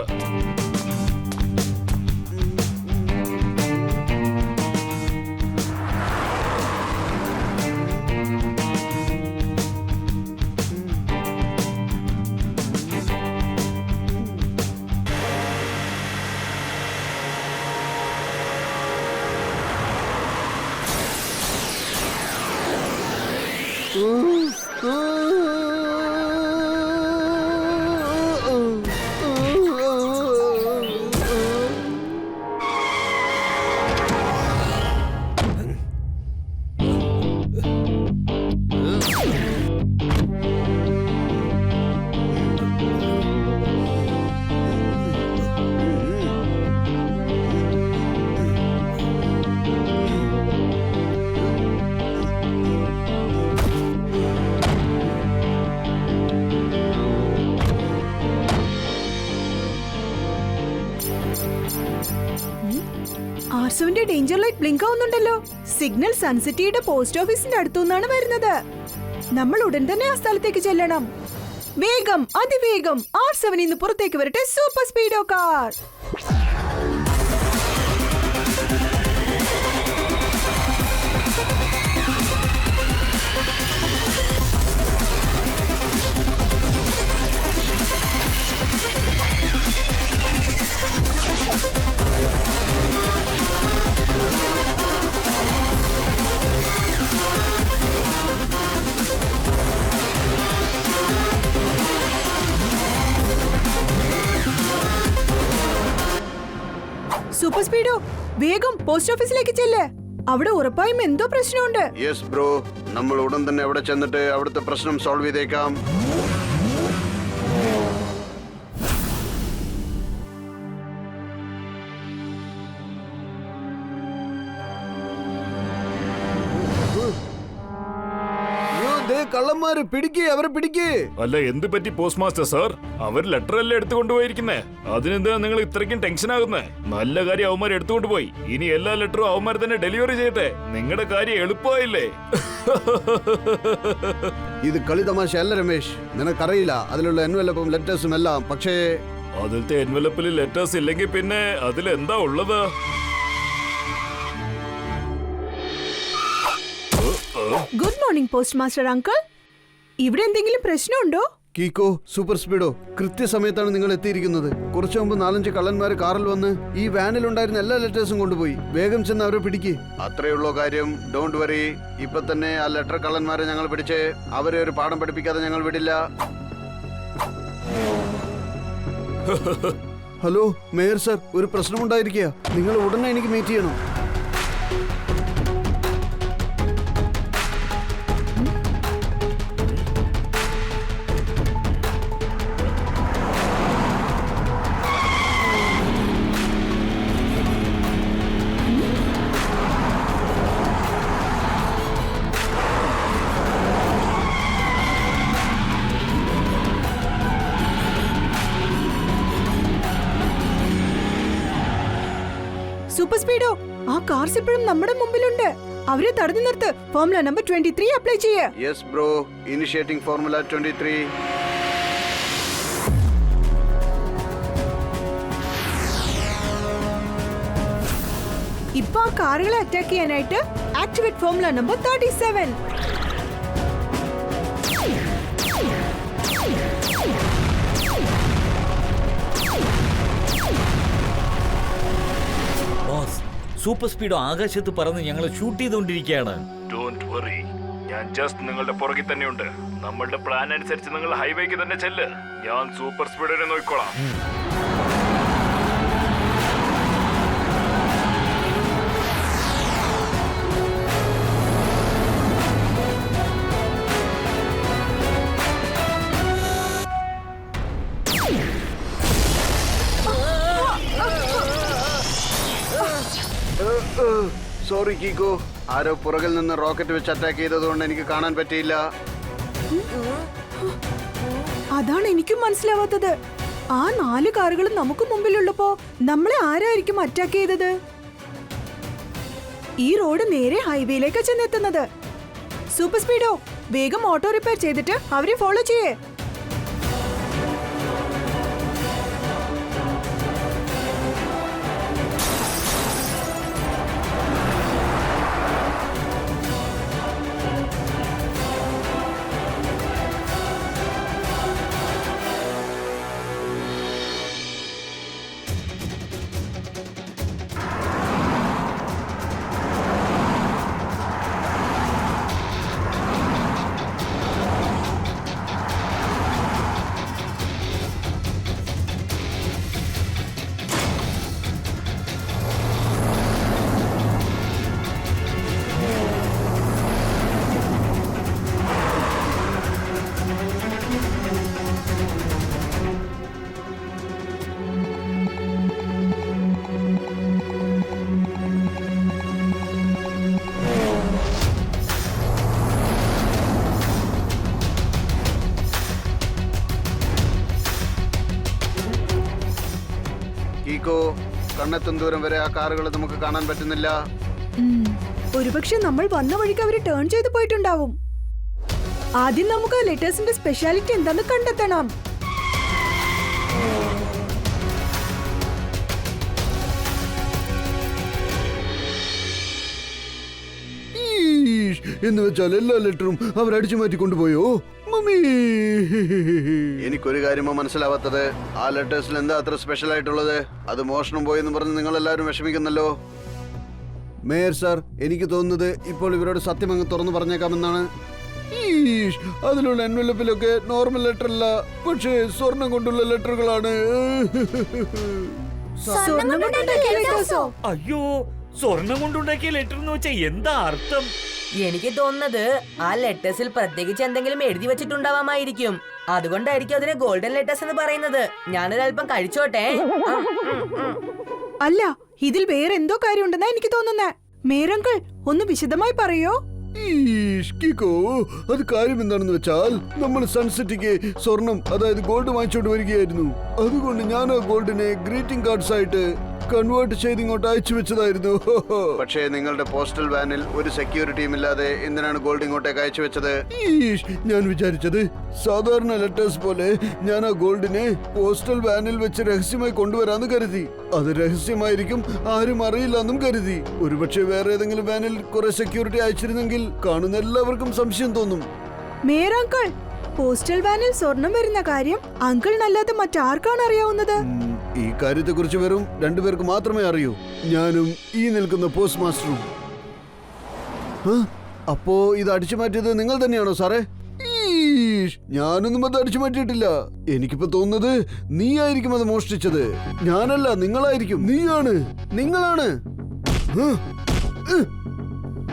ആർസുവിന്റെ ഡേഞ്ചർ ലൈറ്റ് ബ്ലിങ്ക് ആവുന്നുണ്ടല്ലോ. സിഗ്നൽ സൺസിറ്റിയുടെ പോസ്റ്റ് ഓഫീസിന്റെ അടുത്തുനിന്നാണ് വരുന്നത്. നമ്മൾ ഉടൻ തന്നെ ആ സ്ഥലത്തേക്ക് ചെല്ലണം. വേഗം, അതിവേഗം R7 ഇന്ന് പുറത്തേക്ക് വരട്ടെ സൂപ്പർ സ്പീഡോ കാർ. സ്പീഡോ, വേഗം പോസ്റ്റ് ഓഫീസിലേക്ക് ചെല്ല്. അവിടെ ഉറപ്പായും എന്തോ പ്രശ്നമുണ്ട്. യെസ് ബ്രോ, നമ്മൾ ഉടൻ തന്നെ അവിടെ ചെന്നിട്ട് അവിടുത്തെ പ്രശ്നം സോൾവ് ചെയ്തേക്കാം. കള്ളന്മാര് പിടിക്കേ, അവരെ പിടിക്കേ. അല്ല, എന്ത് പറ്റി പോസ്റ്റ് മാസ്റ്റർ സാർ? അവർ ലെറ്റർ അല്ലേ എടുത്തുകൊണ്ടുപോയിരിക്കുന്നേ. അതിനെന്താ നിങ്ങൾ ഇത്രയ്ക്കും ടെൻഷൻ ആകുന്നേ? നല്ല കാര്യം അവന്മാർ എടുത്തുകൊണ്ടുപോയി. ഇനി എല്ലാ ലെറ്ററും അവന്മാർ തന്നെ ഡെലിവറി ചെയ്യട്ടെ. നിങ്ങളുടെ കാര്യം എളുപ്പമായില്ലേ? ഇത് കളി തമാശ അല്ല രമേശ്, നിനക്കറിയില്ല അതിലുള്ള എൻവലപ്പും ലെറ്റേഴ്സും എല്ലാം. പക്ഷേ അതിലത്തെ എൻവലപ്പിൽ ലെറ്റേഴ്സ് ഇല്ലെങ്കിൽ പിന്നെ അതിലെന്താ ഉള്ളത്? Good morning post master uncle. ഇവിടെ എന്തെങ്കിലും പ്രശ്നമുണ്ടോ? കീക്കോ, സൂപ്പർ സ്പീഡോ, കൃത്യസമയത്താണ് നിങ്ങൾ എത്തിയിരിക്കുന്നത്. കുറച്ചു മുമ്പ് 4-5 കള്ളന്മാര് കാറിൽ വന്ന് ഈ വാനിലുണ്ടായിരുന്ന എല്ലാ ലെറ്റേഴ്സും കൊണ്ടുപോയി. വേഗം ചെന്ന് അവരെ പിടിക്ക്. അത്രയുള്ളോ കാര്യം. Don't worry. ഇപ്പൊ തന്നെ ആ ലെറ്റർ കള്ളന്മാരെ ഞങ്ങൾ പിടിച്ച് അവരെ ഒരു പാഠം പഠിപ്പിക്കാതെ ഞങ്ങൾ വിടില്ല. ഹലോ മേയർ സർ, ഒരു പ്രശ്നമുണ്ടായിരിക്കുക. നിങ്ങൾ ഉടനെ എനിക്ക് മീറ്റ് ചെയ്യണം. സൂപ്പർ സ്പീഡോ, ആ കാർസ് ഇപ്പോഴും നമ്മുടെ മുമ്പിലുണ്ട്. അവരെ തടഞ്ഞു നിർത്ത്. ഫോർമുല നമ്പർ 23 അപ്ലൈ ചെയ്യ്. Yes bro, initiating formula 23. ഇപ്പൊ ആ കാറുകളെ അറ്റാക്ക് ചെയ്യാനായിട്ട് ആക്ടിവേറ്റ് ഫോർമുല നമ്പർ 37. സൂപ്പർ സ്പീഡോ ആകാശത്ത് പറന്ന് ഞങ്ങൾ ഷൂട്ട് ചെയ്തുകൊണ്ടിരിക്കുകയാണ്. ഡോണ്ട് വറി, ഞാൻ ജസ്റ്റ് നിങ്ങളുടെ പുറകിൽ തന്നെയുണ്ട്. നമ്മളുടെ പ്ലാൻ അനുസരിച്ച് നിങ്ങൾ ഹൈവേക്ക് തന്നെ ചെല്ല്. ഞാൻ സൂപ്പർ സ്പീഡിനെ നോക്കിക്കോളാം. സോറി കീക്കോ, ആരോ പുറകിൽ നിന്ന് റോക്കറ്റ് വെച്ച് അറ്റാക്ക് ചെയ്തതുകൊണ്ട് എനിക്ക് കാണാൻ പറ്റിയില്ല. അതാണ് എനിക്കും മനസ്സിലാവാത്തത്. ആ 4 കാറുകളും നമുക്ക് മുമ്പിലുള്ളപ്പോ നമ്മളെ ആരായിരിക്കും അറ്റാക്ക് ചെയ്തത്? ഈ റോഡ് നേരെ ഹൈവേയിലേക്ക് ചെന്നെത്തുന്നത്. സൂപ്പർ സ്പീഡോ, വേഗം ഓട്ടോ റിപ്പയർ ചെയ്തിട്ട് അവരെ ഫോളോ ചെയ്യേ. കീക്കോ, കണ്ണെത്തും ദൂരം വരെ ആ കാറുകൾ നമുക്ക് കാണാൻ പറ്റുന്നില്ല. ഒരുപക്ഷെ നമ്മൾ വന്ന വഴിക്ക് അവര് ടേൺ ചെയ്ത് പോയിട്ടുണ്ടാവും. ആദ്യം നമുക്ക് ലെറ്റേഴ്സിന്റെ സ്പെഷ്യാലിറ്റി എന്താന്ന് കണ്ടെത്തണം. എന്ന് വെച്ചാൽ എല്ലാ ലെറ്ററും അവർ അടിച്ചു മാറ്റി കൊണ്ടുപോയോ? മമ്മി, എനിക്കൊരു കാര്യമോ മനസ്സിലാവാത്തത്. ആ ലെറ്റേഴ്സിൽ എന്താ അത്ര സ്പെഷ്യൽ ആയിട്ടുള്ളത്? അത് മോഷണം പോയെന്ന് പറഞ്ഞ് നിങ്ങൾ എല്ലാവരും വിഷമിക്കുന്നല്ലോ. മേയർ സാർ, എനിക്ക് തോന്നുന്നത് ഇപ്പോൾ ഇവരോട് സത്യം അങ്ങ് തുറന്നു പറഞ്ഞേക്കാമെന്നാണ്. അതിലുള്ള എൻവലപ്പിലൊക്കെ നോർമൽ ലെറ്റർ അല്ല, പക്ഷേ സ്വർണം കൊണ്ടുള്ള ലെറ്ററുകളാണ്. സ്വർണ്ണം കൊണ്ടുണ്ടാക്കിയ ലെറ്റേഴ്സോ? അയ്യോ, സ്വർണം കൊണ്ടുണ്ടാക്കിയ ലെറ്റർ എന്ന് വെച്ചാൽ എന്താ അർത്ഥം? എനിക്ക് തോന്നുന്നത് ആ ലെറ്റേഴ്സിൽ പ്രത്യേകിച്ച് എന്തെങ്കിലും എഴുതി വെച്ചിട്ടുണ്ടാവാമായിരിക്കും. അതുകൊണ്ടായിരിക്കും അതിനെ ഗോൾഡൻ ലെറ്റേഴ്സ് എന്ന് പറയുന്നത്. ഞാനൊരു അല്പം കഴിച്ചോട്ടെ. അല്ല, ഇതിൽ വേറെ എന്തോ കാര്യമുണ്ടെന്നാ എനിക്ക് തോന്നുന്നേ. മേരങ്കിൾ ഒന്ന് വിശദമായി പറയോ? കീക്കോ, അത് കാര്യം എന്താണെന്ന് വെച്ചാൽ നമ്മൾ സൺസിറ്റിക്ക് സ്വർണം, അതായത് ഗോൾഡ് വാങ്ങിച്ചോണ്ട് വരികയായിരുന്നു. അതുകൊണ്ട് ഞാൻ ആ ഗോൾഡിനെ ഗ്രീറ്റിംഗ് കാർഡ്സ് ആയിട്ട് കൺവേർട്ട് ചെയ്ത് ഇങ്ങോട്ട് അയച്ചു വെച്ചതായിരുന്നു. പക്ഷേ നിങ്ങളുടെ പോസ്റ്റൽ വാനിൽ ഒരു സെക്യൂരിറ്റിയും ഇല്ലാതെ എന്തിനാണ് ഗോൾഡ് ഇങ്ങോട്ടേക്ക് അയച്ചു വെച്ചത്? ഞാൻ വിചാരിച്ചത് സാധാരണ ലെറ്റേഴ്സ് പോലെ ഞാൻ ആ ഗോൾഡിനെ പോസ്റ്റൽ വാനിൽ വെച്ച് രഹസ്യമായി കൊണ്ടുവരാന്ന് കരുതി. അത് രഹസ്യമായിരിക്കും, ആരും അറിയില്ല എന്നും കരുതി. ഒരുപക്ഷെ വേറെ ഏതെങ്കിലും വാനിൽ കുറെ സെക്യൂരിറ്റി അയച്ചിരുന്നെങ്കിൽ കാണുന്ന എല്ലാവർക്കും സംശയം തോന്നും. മേരങ്കിൾ, പോസ്റ്റൽ വാനിൽ സ്വർണം വരുന്ന കാര്യം അങ്കിളിനല്ലാതെ മറ്റാർക്കാണ് അറിയാവുന്നത്? ഈ കാര്യത്തെക്കുറിച്ച് വെറും രണ്ടുപേർക്ക് മാത്രമേ അറിയൂ, ഞാനും ഈ നിൽക്കുന്ന പോസ്റ്റ് മാസ്റ്ററും. അപ്പോ ഇത് അടിച്ചു മാറ്റിയത് നിങ്ങൾ തന്നെയാണോ സാറേ? ഞാനൊന്നും അത് അടിച്ചു മാറ്റിയിട്ടില്ല. എനിക്കിപ്പോ തോന്നുന്നത് നീ ആയിരിക്കും അത് മോഷ്ടിച്ചത്. ഞാനല്ല, നിങ്ങളായിരിക്കും. നിങ്ങളാണ്.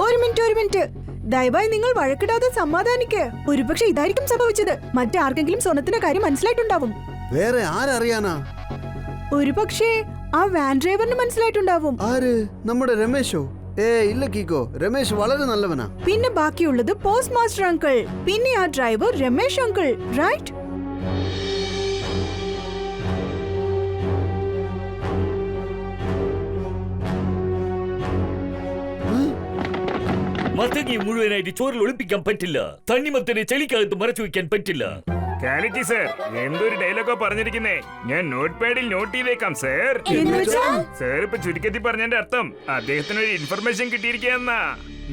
ഒരു മിനിറ്റ്, ദയവായി നിങ്ങൾ വഴക്കിടാതെ സമാധാനിക്ക്. ഒരുപക്ഷെ ഇതായിരിക്കും സംഭവിച്ചത്. മറ്റാർക്കെങ്കിലും സ്വർണത്തിന്റെ കാര്യം മനസ്സിലായിട്ടുണ്ടാവും. വേറെ ആരറിയാനാ? ഒരുപക്ഷെ ആ വാൻ ഡ്രൈവറിന് മനസ്സിലായിട്ടുണ്ടാവും. ആര്? നമ്മുടെ രമേശോ? ഇല്ല കീക്കോ, രമേശ് വളരെ നല്ലവനാ. പിന്നെ ബാക്കിയുള്ളത് പോസ്റ്റ് മാസ്റ്റർ അങ്കിൾ, പിന്നെ ആ ഡ്രൈവർ രമേശ് അങ്കിൾ, റൈറ്റ്? മത്തങ്ങി മുഴുവനായിട്ട് ചോറിൽ ഒളിപ്പിക്കാൻ പറ്റില്ല. തണ്ണിമത്തനെ ചെളിക്കകത്ത് മറച്ചു വെക്കാൻ പറ്റില്ല. കാലിറ്റി സർ, എന്തൊരു ഡയലോഗോ പറഞ്ഞിരിക്കുന്നേ. ഞാൻ നോട്ട് പാഡിൽ നോട്ട് ചെയ്തേക്കാം സർ. സർ ഇപ്പൊ ചുരുക്കത്തിൽ പറഞ്ഞതിന്റെ അർത്ഥം അദ്ദേഹത്തിന് ഒരു ഇൻഫർമേഷൻ കിട്ടിയിരിക്കുകയെന്നാ.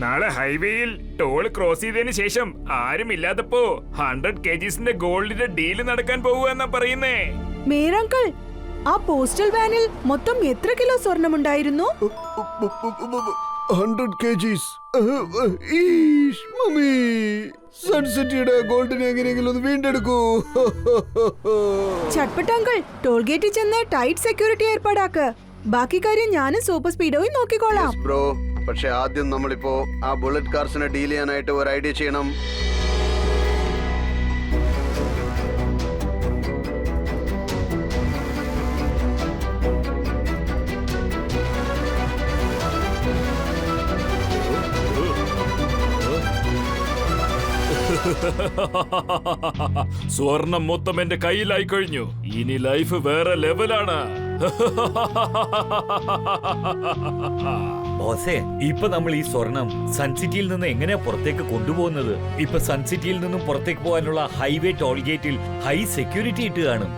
നാളെ ഹൈവേയിൽ ടോൾ ക്രോസ് ചെയ്തതിന് ശേഷം ആരും ഇല്ലാത്തപ്പോ 100 kgsന്റെ ഗോൾഡിന്റെ ഡീല് നടക്കാൻ പോവുക പറയുന്നേ. മേരങ്കിൾ, ആ പോസ്റ്റൽ വാനിൽ മൊത്തം എത്ര കിലോ സ്വർണമുണ്ടായിരുന്നു? 100 kgs. മമ്മി, സൺസിറ്റിയുടെ ഗോൾഡിനെ എങ്ങനെയെങ്കിലും ഒന്ന് വീണ്ടെടുക്കൂ. ചട്പട്ട് അങ്കിൾ, ടോൾ ഗേറ്റിൽ ചെന്ന് ടൈറ്റ് സെക്യൂരിറ്റി ഏർപ്പാടാക്ക്. ബാക്കി കാര്യം ഞാനും സൂപ്പർ സ്പീഡോയും നോക്കിക്കോളാം. ബ്രോ, പക്ഷെ ആദ്യം നമ്മളിപ്പോ ആ ബുള്ളറ്റ് കാർസിനെ ഡീൽ ചെയ്യാനായിട്ട് ഒരു ഐഡിയ ചെയ്യണം. സ്വർണം മൊത്തം എന്റെ കയ്യിലായി കഴിഞ്ഞു. ഇനി ലൈഫ് വേറെ ലെവലാണ്. ബോസേ, ഇപ്പൊ നമ്മൾ ഈ സ്വർണം സൺസിറ്റിയിൽ നിന്ന് എങ്ങനെയാ പുറത്തേക്ക് കൊണ്ടുപോകുന്നത്? ഇപ്പൊ സൺസിറ്റിയിൽ നിന്നും പുറത്തേക്ക് പോകാനുള്ള ഹൈവേ ടോൾ ഗേറ്റിൽ ഹൈ സെക്യൂരിറ്റി ഇട്ട് കാണും.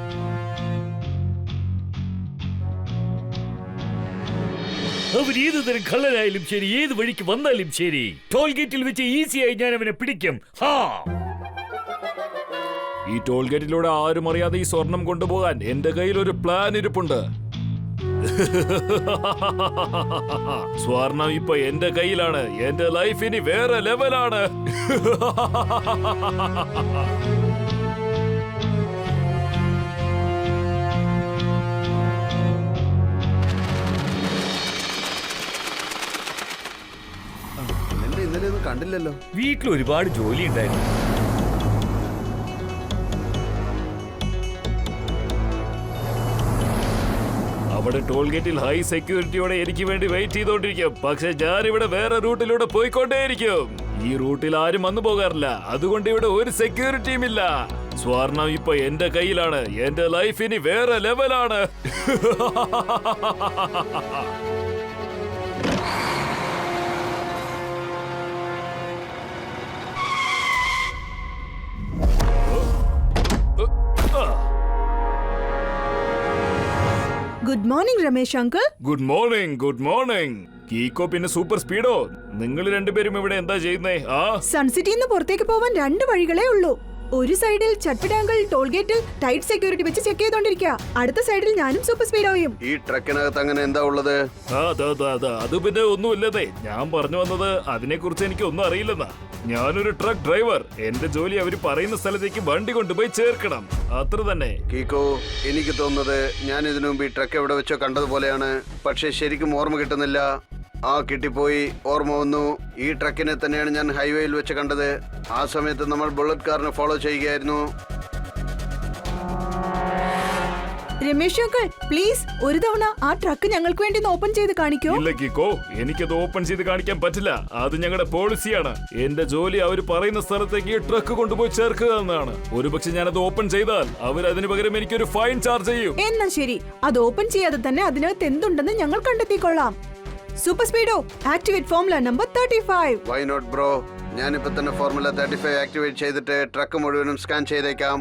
അവർ ഏത് തരം കള്ളനായാലും ശരി, ഏത് വഴിക്ക് വന്നാലും ശരി, ടോൾ ഗേറ്റിൽ വെച്ച് ഈസിയായി ഞാൻ അവനെ പിടിക്കും. ഈ ടോൾ ഗേറ്റിലൂടെ ആരും അറിയാതെ ഈ സ്വർണം കൊണ്ടുപോകാൻ എന്റെ കയ്യിൽ ഒരു പ്ലാൻ ഇരിപ്പുണ്ട്. സ്വർണം ഇപ്പൊ എന്റെ കയ്യിലാണ്. എന്റെ ലൈഫ് ഇനി വേറെ ലെവലാണ്. ഇന്നലെ ഒന്നും കണ്ടില്ലല്ലോ. വീട്ടിൽ ഒരുപാട് ജോലി ഉണ്ടായിരുന്നു. അവിടെ ടോൾ ഗേറ്റിൽ ഹൈ സെക്യൂരിറ്റിയോടെ എനിക്ക് വേണ്ടി വെയിറ്റ് ചെയ്തോണ്ടിരിക്കും. പക്ഷെ ഞാൻ ഇവിടെ വേറെ റൂട്ടിലൂടെ പോയിക്കൊണ്ടേയിരിക്കും. ഈ റൂട്ടിൽ ആരും വന്നു പോകാറില്ല. അതുകൊണ്ട് ഇവിടെ ഒരു സെക്യൂരിറ്റിയും ഇല്ല. സ്വർണം ഇപ്പൊ എന്റെ കയ്യിലാണ്. എന്റെ ലൈഫ് ഇനി വേറെ ലെവലാണ്. Good morning Ramesh uncle. Good morning, good morning. Kiko പിന്നെ സൂപ്പർ സ്പീഡോ, നിങ്ങൾ രണ്ടുപേരും ഇവിടെ എന്താ ചെയ്യുന്നേ? സൺസിറ്റിയിൽ നിന്ന് പുറത്തേക്ക് പോവാൻ 2 വഴികളേ ഉള്ളൂ. ഒരു സൈഡിൽ ചട്പടാങ്കിൾ ടോൾ ഗേറ്റിൽ ടൈറ്റ് സെക്യൂരിറ്റി വെച്ച് ചെക്ക് ചെയ്തോണ്ടിരിക്കുക. അടുത്ത സൈഡിൽ ഞാനും സൂപ്പർ സ്പീഡോയും. ഈ ട്രക്കിനകത്ത് അങ്ങനെ എന്താ ഉള്ളത്? അത് പിന്നെ ഒന്നുമില്ലതേ. ഞാൻ പറഞ്ഞു വന്നത് അതിനെ കുറിച്ച് എനിക്ക് ഒന്നും അറിയില്ലെന്നാ. ഞാനൊരു ട്രക്ക് ഡ്രൈവർ. എന്റെ ജോലി അവര് പറയുന്ന സ്ഥലത്തേക്ക് വണ്ടി കൊണ്ടുപോയി ചേർക്കണം, അത്ര തന്നെ. കീക്കോ, എനിക്ക് തോന്നുന്നത് ഞാൻ ഇതിനു മുമ്പ് ഈ ട്രക്ക് എവിടെ വെച്ചോ കണ്ടതുപോലെയാണ്. പക്ഷെ ശരിക്കും ഓർമ്മ കിട്ടുന്നില്ല. ആ കിട്ടിപ്പോയി, ഓർമ്മ വന്നു. ഈ ട്രക്കിനെ തന്നെയാണ് ഞാൻ ഹൈവേയിൽ വെച്ച് കണ്ടത്. ആ സമയത്ത് നമ്മൾ ബുള്ളറ്റ് കാറിനെ ഫോളോ ചെയ്യുകയായിരുന്നു. രമേശ് അങ്കിൾ പ്ലീസ് ഒരു തവണ ആ ട്രക്ക് ഞങ്ങൾക്ക് വേണ്ടി ഓപ്പൺ ചെയ്ത് കാണിക്കോ? ഇല്ല കിക്കോ, എനിക്കത് ഓപ്പൺ ചെയ്ത് കാണിക്കാൻ പറ്റില്ല. അത് ഞങ്ങളുടെ പോളിസിയാണ്. എന്റെ ജോലി അവർ പറയുന്ന സ്ഥലത്തേക്ക് ട്രക്ക് കൊണ്ടുപോയി ചേർക്കുക എന്നതാണ്. ഒരുപക്ഷെ ഞാനത് ഓപ്പൺ ചെയ്താൽ അവർ അതിന് പകരം എനിക്കൊരു ഫൈൻ ചാർജ് ചെയ്യും. എന്നാ ശരി, അത് ഓപ്പൺ ചെയ്യാതെ തന്നെ അതിനകത്ത് എന്തുണ്ടെന്ന് ഞങ്ങൾ കണ്ടെത്തിക്കൊള്ളാം. Super Speedo activate formula number 35. Why not bro? ഞാനിപ്പോ തന്നെ ഫോർമുല 35 ആക്ടിവേറ്റ് ചെയ്തിട്ട് ട്രക്ക് മുഴുവനും സ്കാൻ ചെയ്തേക്കാം.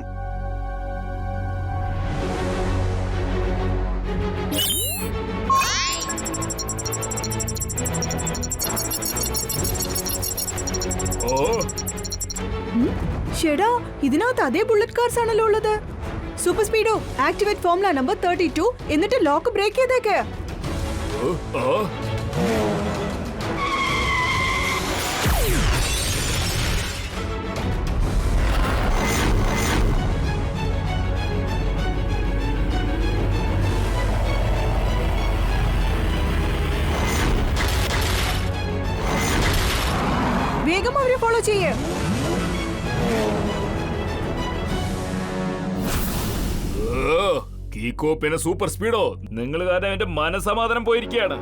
ഓ, ഷെടാ, ഇതിനകത്ത് അതേ ബുള്ളറ്റ് കാർസ് ആണല്ലോ ഉള്ളത്. Super Speedo activate formula number 32 എന്നിട്ട് ലോക്ക് ബ്രേക്ക് ചെയ്തേക്ക്. ഓ, ഓ. വേഗം അവരെ ഫോളോ ചെയ്യേ. കീക്കോ പിന്നെ സൂപ്പർ സ്പീഡോ, നിങ്ങൾ കാരണം എന്റെ മനസമാധാനം പോയിരിക്കുകയാണ്.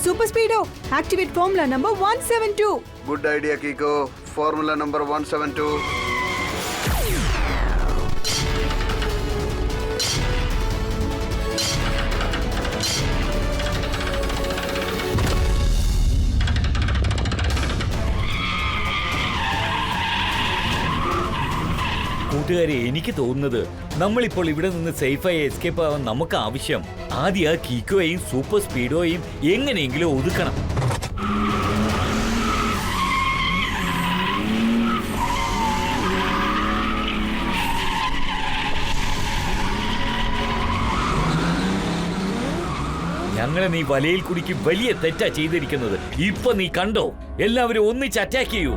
Super Speedo activate formula number 172. Good idea Kiko. Formula number 172. കൂട്ടുകാരെ, എനിക്ക് തോന്നുന്നത് നമ്മളിപ്പോൾ ഇവിടെ നിന്ന് സേഫായി എസ്കേപ്പ് ആവാൻ നമുക്ക് ആവശ്യം ആദ്യം ആ കീക്കോയെയും സൂപ്പർ സ്പീഡോയെയും എങ്ങനെയെങ്കിലും ഒതുക്കണം. ഞങ്ങളെ നീ വലയിൽ കുടുക്കി വലിയ തെറ്റാ ചെയ്തിരിക്കുന്നത്. ഇപ്പൊ നീ കണ്ടോ? എല്ലാവരും ഒന്നിച്ച് അറ്റാക്ക് ചെയ്യൂ.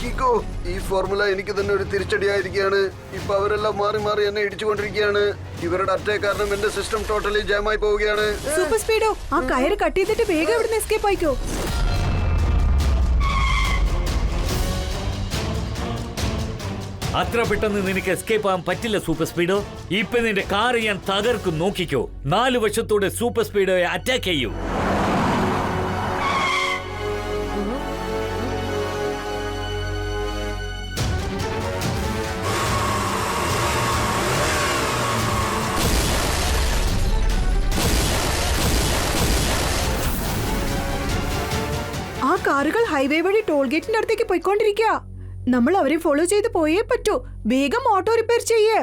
കീക്കോ, ഈ ഫോർമുല എനിക്ക് തന്നെ ഒരു തിരിച്ചടിയായിരിക്കുകയാണ്. ഇപ്പൊ അവരെല്ലാം മാറി മാറി എന്നെ ഇടിച്ചുകൊണ്ടിരിക്കുകയാണ്. ഇവരുടെ അറ്റാക്ക് കാരണം എന്റെ സിസ്റ്റം ടോട്ടലി ജാമായി പോവുകയാണ്. സൂപ്പർ സ്പീഡോ ആ കയറ് കട്ട് ചെയ്തിട്ട് വേഗം ഇവിടുന്ന് എസ്കേപ്പ് ആയിക്കോ. അത്ര പെട്ടെന്ന് നിനക്ക് എസ്കേപ്പ് ആവാൻ പറ്റില്ല സൂപ്പർ സ്പീഡോ. ഇപ്പൊ നിന്റെ കാർ ഞാൻ തകർക്കും, നോക്കിക്കോ. 4 വശത്തോടെ സൂപ്പർ സ്പീഡോയെ അറ്റാക്ക് ചെയ്യൂ. ആ കാറുകൾ ഹൈവേ വഴി ടോൾ ഗേറ്റിന്റെ അടുത്തേക്ക് പോയിക്കൊണ്ടിരിക്കുക. നമ്മൾ അവരെ ഫോളോ ചെയ്ത് പോയേ പറ്റൂ. വേഗം ഓട്ടോ റിപ്പയർ ചെയ്യേ.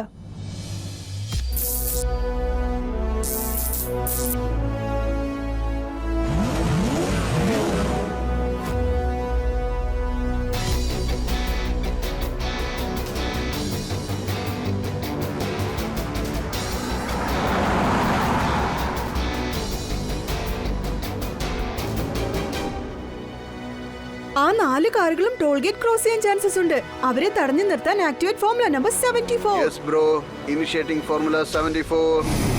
ആ 4 കാറുകളും ടോൾ ഗേറ്റ് ക്രോസ് ചെയ്യാൻ ചാൻസസ് ഉണ്ട്. അവരെ തടഞ്ഞു നിർത്താൻ activate formula number 74. Yes bro, initiating formula 74.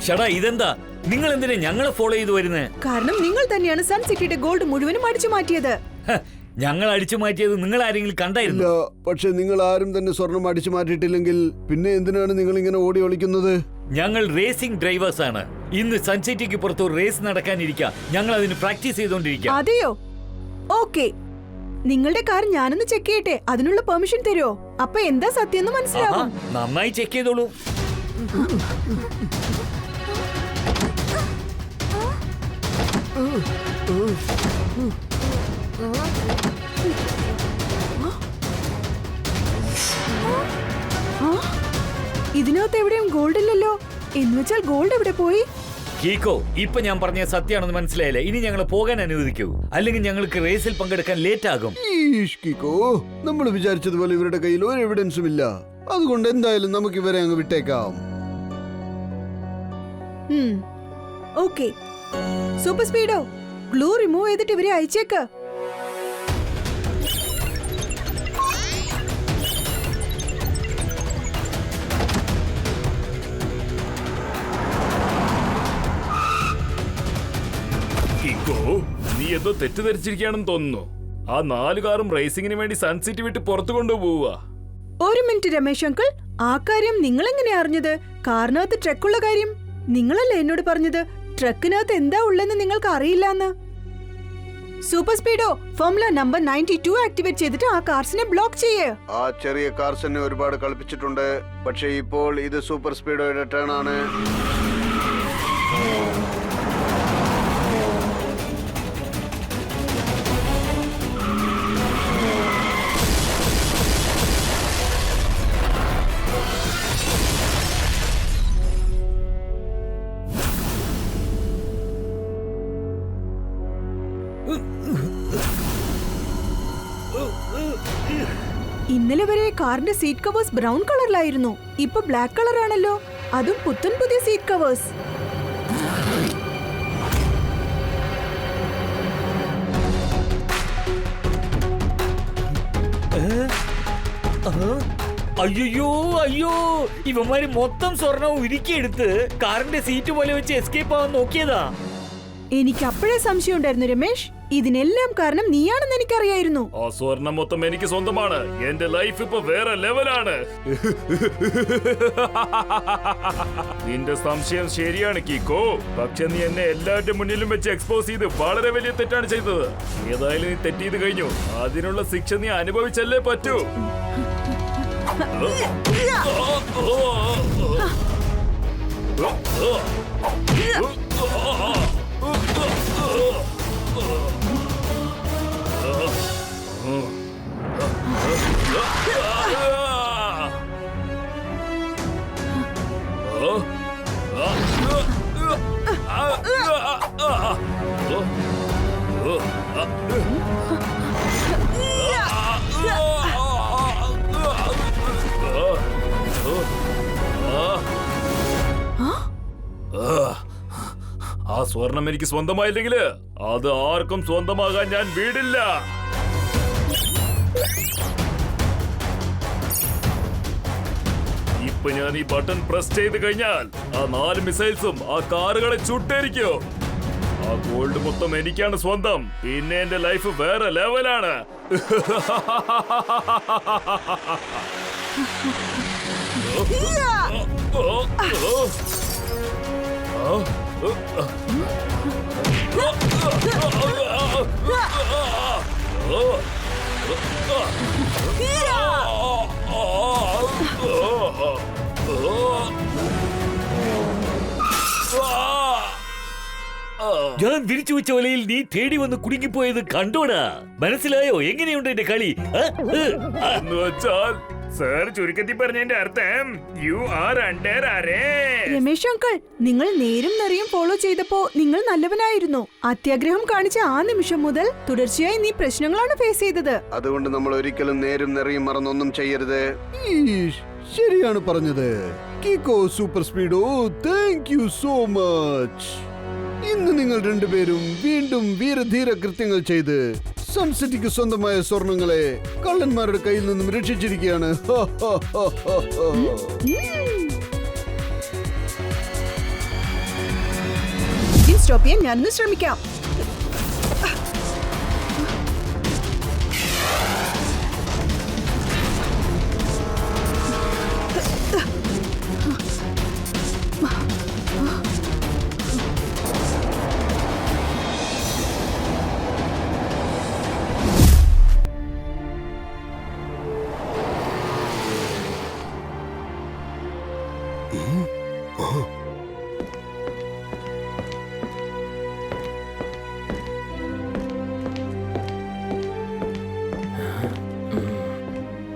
ഷടാ, ഇതെന്താ? നിങ്ങൾ എന്തിനാ ഞങ്ങളെ ഫോളോ ചെയ്ത് വരുന്നത്? കാരണം നിങ്ങൾ തന്നെയാണ് സൺ സിറ്റിയുടെ ഗോൾഡ് മുഴുവനും അടിച്ചു മാറ്റിയത്. ഞങ്ങൾ അടിച്ചു മാറ്റിയത് നിങ്ങൾ ആരെങ്കിലും ഇല്ല, കണ്ടായിരുന്നു? പക്ഷെ നിങ്ങൾ ആരും തന്നെ സ്വർണം അടിച്ചു മാറ്റിയിട്ടില്ലെങ്കിൽ പിന്നെ എന്തിനാണ് നിങ്ങൾ ഇങ്ങനെ ഓടി ഒളിക്കുന്നത്? ഞങ്ങൾ റേസിംഗ് ഡ്രൈവേഴ്സ് ആണ്. ഇന്ന് സൺസിറ്റിക്ക് പുറത്ത് ഒരു റേസ് നടക്കാനിരിക്കുക. ഞങ്ങൾ അതിന് പ്രാക്ടീസ് ചെയ്തോണ്ടിരിക്കുക. അതെയോ? ഓക്കെ, നിങ്ങളുടെ കാർ ഞാനൊന്ന് ചെക്ക് ചെയ്യട്ടെ. അതിനുള്ള പെർമിഷൻ തരുമോ? അപ്പൊ എന്താ സത്യം എന്ന് മനസ്സിലാവും. നന്നായി ചെക്ക് ചെയ്തോളൂ. ഇതിനകത്ത് എവിടെയും ഗോൾഡ് ഇല്ലല്ലോ. എന്നുവെച്ചാൽ ഗോൾഡ് എവിടെ പോയി? കീക്കോ, ഇപ്പൊ ഞാൻ പറഞ്ഞ സത്യമാണെന്ന് മനസ്സിലായില്ലേ? ഇനി ഞങ്ങൾ പോകാൻ അനുവദിക്കൂ, അല്ലെങ്കിൽ ഞങ്ങൾക്ക് റേസിൽ പങ്കെടുക്കാൻ ലേറ്റ് ആകും. ഈഷ്കിക്കോ, നമ്മൾ വിചാരിച്ചതുപോലെ ഇവരുടെ കയ്യിൽ ഒരു എവിഡൻസും ഇല്ല. അതുകൊണ്ട് എന്തായാലും നമുക്ക് ഇവരെ അങ്ങ് വിട്ടേക്കാം. ഓക്കെ, സൂപ്പർ സ്പീഡോ, ഗ്ലൂ റിമൂവ് ചെയ്തിട്ട് ഇവരെ അയച്ചേക്ക്. കിക്കോ, നീ എന്തോ തെറ്റിദ്ധരിച്ചിരിക്കുകയാണെന്ന് തോന്നുന്നു. ആ 4 കാറും റേസിംഗിന് വേണ്ടി സൺസിറ്റി വിട്ട് പുറത്തു കൊണ്ടുപോവുക. ഒരു മിനിറ്റ് രമേശ് അങ്കിൾ, ആ കാര്യം നിങ്ങൾ എങ്ങനെയാ അറിഞ്ഞത്? കാറിനകത്ത് ട്രക്കുള്ള കാര്യം നിങ്ങളല്ലേ എന്നോട് പറഞ്ഞത്? ട്രക്കിനകത്ത് എന്താ ഉള്ളെന്ന് നിങ്ങൾക്ക് അറിയില്ലാന്ന്. Super Speedo, formula number 92 activate ചെയ്തിട്ട് ആ കാർസിനെ ബ്ലോക്ക് ചെയ്യേ. ആ ചെറിയ കാർസിനെ ഒരുപാട് കളിപ്പിച്ചിട്ടുണ്ട്. പക്ഷെ ഇപ്പോൾ ഇത് സൂപ്പർ സ്പീഡോയുടെ ടേൺ ആണ്. ഇന്നലെ വരെ കാറിന്റെ സീറ്റ് കവേഴ്സ് ബ്രൗൺ കളറിലായിരുന്നു. ഇപ്പൊ ബ്ലാക്ക് കളർ ആണല്ലോ, അതും പുത്തൻ പുതിയ സീറ്റ് കവേഴ്സ്. അയ്യോ അയ്യോ, ഇവന്മാര് മൊത്തം സ്വർണവും ഉരുക്കിയെടുത്ത് കാറിന്റെ സീറ്റ് പോലെ വെച്ച് എസ്കേപ്പ് ആവാൻ നോക്കിയതാ. എനിക്ക് അപ്പോഴേ സംശയം ഉണ്ടായിരുന്നു രമേശ്, ഇതിനെല്ലാം കാരണം നീയാണെന്ന് എനിക്കറിയായിരുന്നു. ആ സ്വർണം മൊത്തം എനിക്ക് സ്വന്തമാണ്. എന്റെ ലൈഫ് ഇപ്പൊ വേറെ ലെവലാണ്. നിന്റെ സംശയം ശരിയാണ് കീക്കോ, പക്ഷെ നീ എന്നെ എല്ലാവരുടെ മുന്നിലും വെച്ച് എക്സ്പോസ് ചെയ്ത് വളരെ വലിയ തെറ്റാണ് ചെയ്തത്. ഏതായാലും നീ തെറ്റിയത് കഴിഞ്ഞു. അതിനുള്ള ശിക്ഷ നീ അനുഭവിച്ചല്ലേ പറ്റൂ. ആ സ്വർണം എനിക്ക് സ്വന്തമായില്ലെങ്കിൽ അത് ആർക്കും സ്വന്തമാകാൻ ഞാൻ വീടില്ല. ഇപ്പൊ ഞാൻ ഈ ബട്ടൺ പ്രസ് ചെയ്ത് കഴിഞ്ഞാൽ ആ 4 മിസൈൽസും ആ കാറുകളെ ചുട്ടേരിക്കും. ആ ഗോൾഡ് മൊത്തം എനിക്കാണ് സ്വന്തം. പിന്നെ എന്റെ ലൈഫ് വേറെ ലെവലാണ്. ഞാൻ വിരിച്ചു വെച്ച വലയിൽ നീ തേടി വന്ന് കുടുങ്ങിപ്പോയത് കണ്ടോടാ. മനസ്സിലായോ എങ്ങനെയുണ്ട് എന്റെ കളി? എന്നുവെച്ചാൽ സർ, ചുരുക്കത്തിൽ പറഞ്ഞതിന്റെ അർത്ഥം you are under arrest. Ramesh uncle, നിങ്ങൾ നേരും നിറയും ഫോളോ ചെയ്തപ്പോ നിങ്ങൾ നല്ലവനായിരുന്നു. അത്യാഗ്രഹം കാണിച്ച ആ നിമിഷം മുതൽ തുടർച്ചയായി നീ പ്രശ്നങ്ങളാണ് ഫേസ് ചെയ്തത്. അതുകൊണ്ട് നമ്മൾ ഒരിക്കലും നേരും നിറയും മറന്നൊന്നും ചെയ്യരുത്. ശരിയാണ് പറഞ്ഞത് Kiko Super Speedo. Thank you so much. ഇന്ന് നിങ്ങൾ രണ്ടുപേരും വീണ്ടും വീരധീര കൃത്യങ്ങൾ ചെയ്ത് സൺസിറ്റിക്ക് സ്വന്തമായ സ്വർണങ്ങളെ കള്ളന്മാരുടെ കയ്യിൽ നിന്നും രക്ഷിച്ചിരിക്കുകയാണ്. സ്റ്റോപ്പ് ചെയ്യാൻ ഞാനൊന്ന് ശ്രമിക്കാം.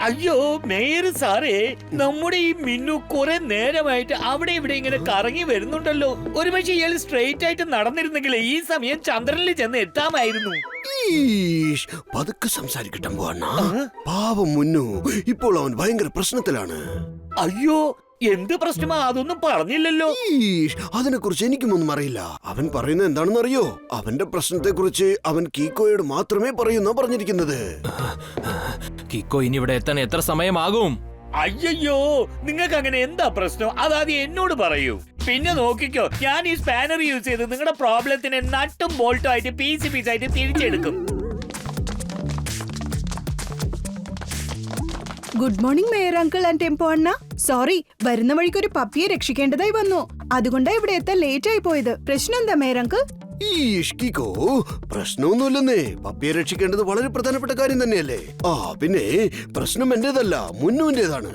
അയ്യോ മേയർ സാറേ, നമ്മുടെ ഈ മിന്നു കുറെ നേരമായിട്ട് അവിടെ ഇവിടെ ഇങ്ങനെ കറങ്ങി വരുന്നുണ്ടല്ലോ. ഒരുപക്ഷെ ഇയാൾ സ്ട്രെയിറ്റ് ആയിട്ട് നടന്നിരുന്നെങ്കിൽ ഈ സമയം ചന്ദ്രനിൽ ചെന്ന് എത്താമായിരുന്നു. ഈഷ്, പതുക്കെ സംസാരിക്കട്ടെ അണ്ണ. പാവം മുന്നു, ഇപ്പോൾ അവൻ ഭയങ്കര പ്രശ്നത്തിലാണ്. അയ്യോ എന്ത് പ്രശ്നമാ, അതൊന്നും പറഞ്ഞില്ലല്ലോ. ഈഷ്, അതിനെക്കുറിച്ച് എനിക്കും ഒന്നും അറിയില്ല. അവൻ പറയുന്നത് എന്താണെന്ന് അറിയോ? അവന്റെ പ്രശ്നത്തെ കുറിച്ച് അവൻ കീക്കോയോട് മാത്രമേ പറയുന്ന പറഞ്ഞിരിക്കുന്നത്. കിക്കോ ഇനി ഇവിടെ എത്താൻ എത്ര സമയമാകും? അയ്യോ നിങ്ങൾക്ക് അങ്ങനെ എന്താ പ്രശ്നം? അതാദ്യം എന്നോട് പറയൂ. പിന്നെ നോക്കിക്കോ, ഞാൻ ഈ സ്പാനർ യൂസ് ചെയ്ത് നിങ്ങളുടെ പ്രോബ്ലത്തിനെ നട്ടും ബോൾട്ടും ആയിട്ട് പീസായിട്ട് തിരിച്ചെടുക്കും. Good morning mayor uncle and tempo അണ്ണ. സോറി, വരുന്ന വഴിക്ക് ഒരു പപ്പിയെ രക്ഷിക്കേണ്ടതായി വന്നു. അതുകൊണ്ടാ ഇവിടെ എത്താൻ ലേറ്റ് ആയി പോയത്. പ്രശ്നം എന്താ മേയർ അങ്കിൾ? ഈഷ് കീക്കോ, പ്രശ്നമൊന്നുമില്ലെന്നേ. പപ്പിയെ രക്ഷിക്കേണ്ടത് വളരെ പ്രധാനപ്പെട്ട കാര്യം തന്നെയല്ലേ. പിന്നെ പ്രശ്നം എന്റേതല്ല, മുന്നുവിന്റേതാണ്.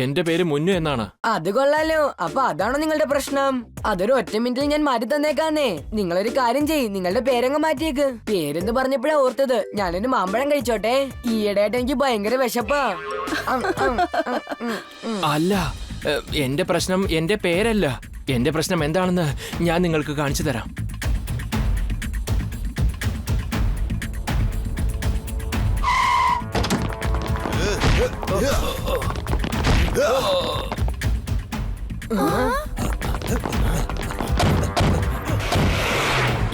എന്റെ പേര് മുന്നു എന്നാണ്. അത് കൊള്ളാലോ. അപ്പൊ അതാണോ നിങ്ങളുടെ പ്രശ്നം? അതൊരു ഒറ്റ മിനിറ്റിൽ ഞാൻ മാറ്റി തന്നേക്കാന്നേ. നിങ്ങളൊരു കാര്യം ചെയ്യ്, നിങ്ങളുടെ പേരങ്ങ് മാറ്റിയേക്ക്. പേരെന്ന് പറഞ്ഞപ്പോഴാ ഓർത്തത്, ഞാനൊരു മാമ്പഴം കഴിച്ചോട്ടെ. ഈയിടെയായിട്ട് എനിക്ക് ഭയങ്കര വിശപ്പാ. അല്ല, എന്റെ പ്രശ്നം എന്റെ പേരല്ല. എന്റെ പ്രശ്നം എന്താണെന്ന് ഞാൻ നിങ്ങൾക്ക് കാണിച്ചു തരാം.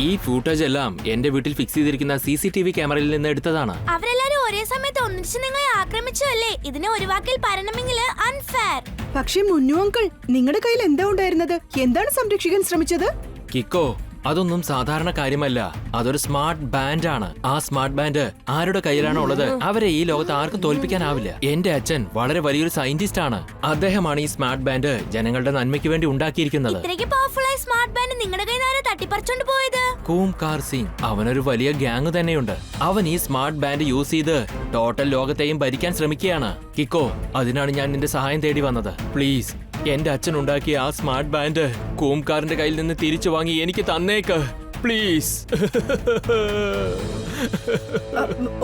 ഈ ഫൂട്ടേജ് എല്ലാം എന്റെ വീട്ടിൽ ഫിക്സ് ചെയ്തിരിക്കുന്ന CCTV ക്യാമറയിൽ നിന്ന് എടുത്തതാണ്. അവരെല്ലാരും ഒരേ സമയത്ത് ഒന്നിച്ച് നിങ്ങളെ ആക്രമിച്ചു അല്ലേ? ഇതിനെ ഒരു വാക്കിൽ പറയണമെങ്കിൽ അൺഫെയർ. പക്ഷേ മുന്നു അങ്കിൾ, നിങ്ങളുടെ കയ്യിൽ എന്താ ഉണ്ടായിരുന്നത്? എന്താണ് സംരക്ഷിക്കാൻ ശ്രമിച്ചത്? കിക്കോ, അതൊന്നും സാധാരണ കാര്യമല്ല. അതൊരു സ്മാർട്ട് ബാൻഡ് ആണ്. ആ സ്മാർട്ട് ബാൻഡ് ആരുടെ കയ്യിലാണോ ഉള്ളത് അവരെ ഈ ലോകത്ത് ആർക്കും തോൽപ്പിക്കാനാവില്ല. എന്റെ അച്ഛൻ വളരെ വലിയൊരു സയന്റിസ്റ്റ് ആണ്. അദ്ദേഹമാണ് ഈ സ്മാർട്ട് ബാൻഡ് ജനങ്ങളുടെ നന്മയ്ക്ക് വേണ്ടി ഉണ്ടാക്കിയിരിക്കുന്നത്. ഇത്രയ്ക്ക് പവർഫുൾ ആയ സ്മാർട്ട് ബാൻഡ് നിങ്ങളുടെ കയ്യിൽ നിന്ന് തട്ടിപ്പറിച്ചോണ്ട് പോയത്? കൂംകാർ സിംഗ്, അവനൊരു വലിയ ഗ്യാങ് തന്നെയുണ്ട്. അവൻ ഈ സ്മാർട്ട് ബാൻഡ് യൂസ് ചെയ്ത് ടോട്ടൽ ലോകത്തെയും ഭരിക്കാൻ ശ്രമിക്കുകയാണ്. കിക്കോ, അതിനാണ് ഞാൻ നിന്റെ സഹായം തേടി വന്നത്. പ്ലീസ്, എന്റെ അച്ഛൻ ഉണ്ടാക്കിയ ആ സ്മാർട്ട് ബാൻഡ് കൂംകാറിന്റെ കയ്യിൽ നിന്ന് തിരിച്ചു വാങ്ങി എനിക്ക് തന്നേക്ക് പ്ലീസ്.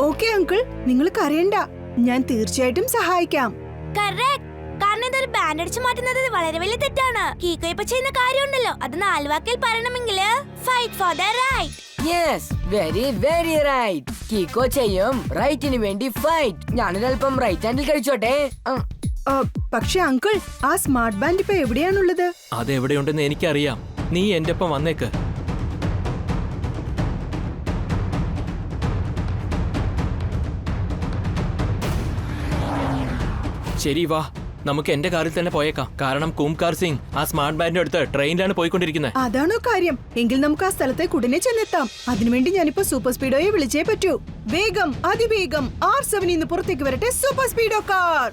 ഓക്കെ അങ്കിൾ, നിങ്ങൾ കരയണ്ട. ഞാൻ തീർച്ചയായിട്ടും സഹായിക്കാം. കറക്റ്റ്. കാരണം ഇതൊരു ബാൻഡ് അടിച്ചു മാറ്റുന്നത് വളരെ വലിയ തെറ്റാണ്. കീക്കോ ഇപ്പൊ ചെയ്യുന്ന കാര്യമുണ്ടല്ലോ, അത് 4 വാക്കിൽ പറയണമെങ്കിൽ fight for the right. Yes, very very right. Kiko ചെയ്യും റൈറ്റിന് വേണ്ടി ഫൈറ്റ്. ഞാനൊരല്പം റൈറ്റ് ഹാൻഡിൽ കഴിച്ചോട്ടെ. പക്ഷെ അങ്കിൾ, ആ സ്മാർട്ട് ബാൻഡ് ഇപ്പൊ എവിടെയാണുള്ളത്? അതെവിടെയുണ്ടെന്ന് എനിക്കറിയാം. നീ എന്റെ ഒപ്പം വന്നേക്ക്. ശരി, വാ, നമുക്ക് എന്റെ കാറിൽ തന്നെ പോയേക്കാം. കാരണം കൂംകാർ സിംഗ് ആ സ്മാർട്ട് ബാൻഡ് എടുത്ത് ട്രെയിനിലാണ് പോയിക്കൊണ്ടിരിക്കുന്നത്. അതാണോ കാര്യം? എങ്കിൽ നമുക്ക് ആ സ്ഥലത്തേക്ക് ഉടനെ ചെന്നെത്താം. അതിനുവേണ്ടി ഞാനിപ്പോ സൂപ്പർ സ്പീഡോയെ വിളിച്ചേ പറ്റൂ. വേഗം, അതിവേഗം R7 നിന്ന് പുറത്തേക്ക് വരട്ടെ Super Speedo car.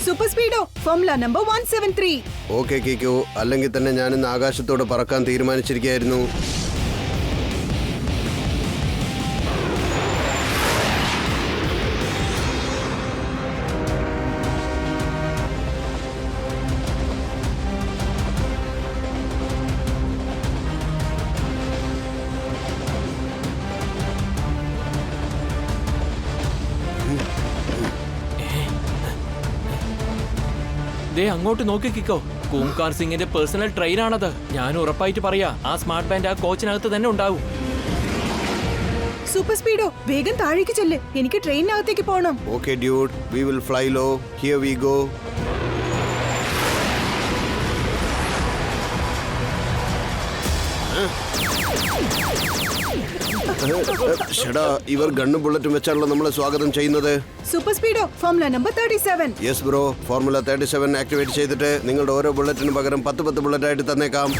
Super Speedo formula number 173. Okay Kiko, അല്ലെങ്കിൽ തന്നെ ഞാൻ ഇന്ന് ആകാശത്തോട് പറക്കാൻ തീരുമാനിച്ചിരിക്കുകയായിരുന്നു. ദേ അങ്ങോട്ട് നോക്കി കിക്കോ, കൂംകാർ സിംഗിന്റെ പേഴ്സണൽ ട്രെയിൻ ആണത്. ഞാൻ ഉറപ്പായിട്ട് പറയാ, ആ സ്മാർട്ട് ബാൻഡ് ആ കോച്ചിനകത്ത് തന്നെ ഉണ്ടാവും. സൂപ്പർ സ്പീഡോ, വേഗം താഴേക്ക് ചെല്ല്. എനിക്ക് ട്രെയിനിനകത്തേക്ക് പോകണം. Okay dude, we will fly low. Here we go. ഷെടാ, ഇവർ ഗണ്ണും ബുള്ളറ്റും വെച്ചാണല്ലോ നമ്മളെ സ്വാഗതം ചെയ്യുന്നത്. Super Speedo formula number 37. Yes bro, formula 37 activate ചെയ്തിട്ട് നിങ്ങളുടെ ഓരോ ബുള്ളറ്റിന് പകരം 10 ബുള്ളറ്റ് ആയിട്ട് തന്നേക്കാം.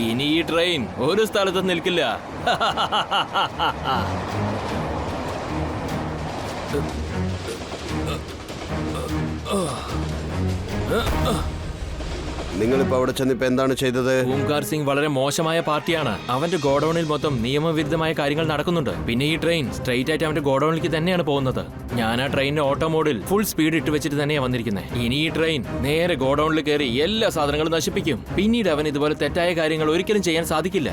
ഇനി ഈ ട്രെയിൻ ഒരു സ്ഥലത്തും നിൽക്കില്ല. നിങ്ങളിപ്പോ അവിടെ ചെന്നിപ്പോ എന്താണ് ചെയ്തത്? ഓംകാർ സിംഗ് വളരെ മോശമായ പാർട്ടിയാണ്. അവന്റെ ഗോഡൌണിൽ മൊത്തം നിയമവിരുദ്ധമായ കാര്യങ്ങൾ നടക്കുന്നുണ്ട്. പിന്നെ ഈ ട്രെയിൻ സ്ട്രെയിറ്റ് ആയിട്ട് അവന്റെ ഗോഡൌണിലേക്ക് തന്നെയാണ് പോകുന്നത്. ഞാൻ ആ ട്രെയിനിന്റെ ഓട്ടോ മോഡിൽ ഫുൾ സ്പീഡ് ഇട്ട് വെച്ചിട്ട് തന്നെയാണ് വന്നിരിക്കുന്നത്. ഇനി ഈ ട്രെയിൻ നേരെ ഗോഡൌണിൽ കയറി എല്ലാ സാധനങ്ങളും നശിപ്പിക്കും. പിന്നീട് അവൻ ഇതുപോലെ തെറ്റായ കാര്യങ്ങൾ ഒരിക്കലും ചെയ്യാൻ സാധിക്കില്ല.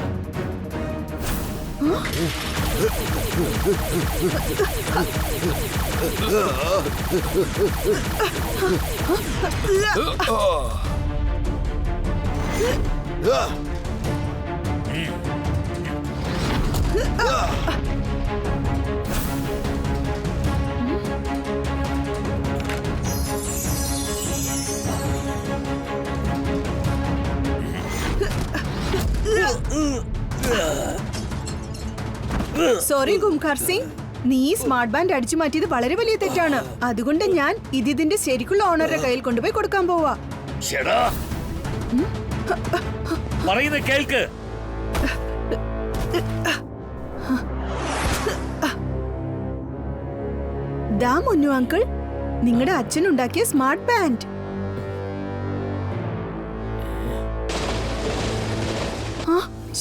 സോറി ഗുംകാർ സിംഗ്, നീ ഈ സ്മാർട്ട് ബാൻഡ് അടിച്ചു മാറ്റിയത് വളരെ വലിയ തെറ്റാണ്. അതുകൊണ്ട് ഞാൻ ഇതിന്റെ ശരിക്കുള്ള ഓണറുടെ കയ്യിൽ കൊണ്ടുപോയി കൊടുക്കാൻ പോവാ. പറയുന്നത് കേൾക്ക്. ദാ മുന്നു അങ്കിൾ, നിങ്ങളുടെ അച്ഛൻ ഉണ്ടാക്കിയ സ്മാർട്ട് ബാൻഡ്.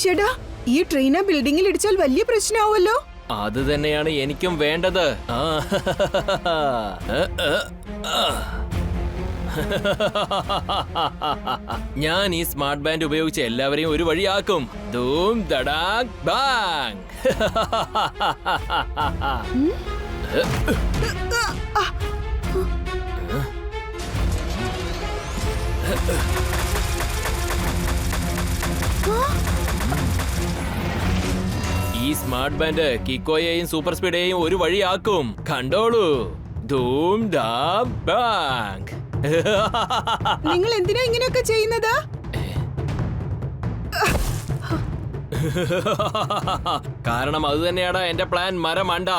ഷെടാ, ഈ ട്രെയിൻ ആ ബിൽഡിംഗിൽ ഇടിച്ചാൽ വലിയ പ്രശ്നമാവുമല്ലോ. അത് തന്നെയാണ് എനിക്കും വേണ്ടത്. ഞാൻ ഈ സ്മാർട്ട് ബാൻഡ് ഉപയോഗിച്ച് എല്ലാവരെയും ഒരു വഴിയാക്കും. ധൂം ദടാക് ബാങ്. ഈ സ്മാർട്ട് ബാൻഡ് കിക്കോയെയും സൂപ്പർ സ്പീഡേയും ഒരു വഴിയാക്കും. കണ്ടോളൂ. ധൂം ധാം ബാങ്. നിങ്ങൾ എന്തിനാ ഇങ്ങനെയൊക്കെ ചെയ്യുന്നത്? കാരണം അത് തന്നെയാടാ എന്റെ പ്ലാൻ. മരമണ്ട.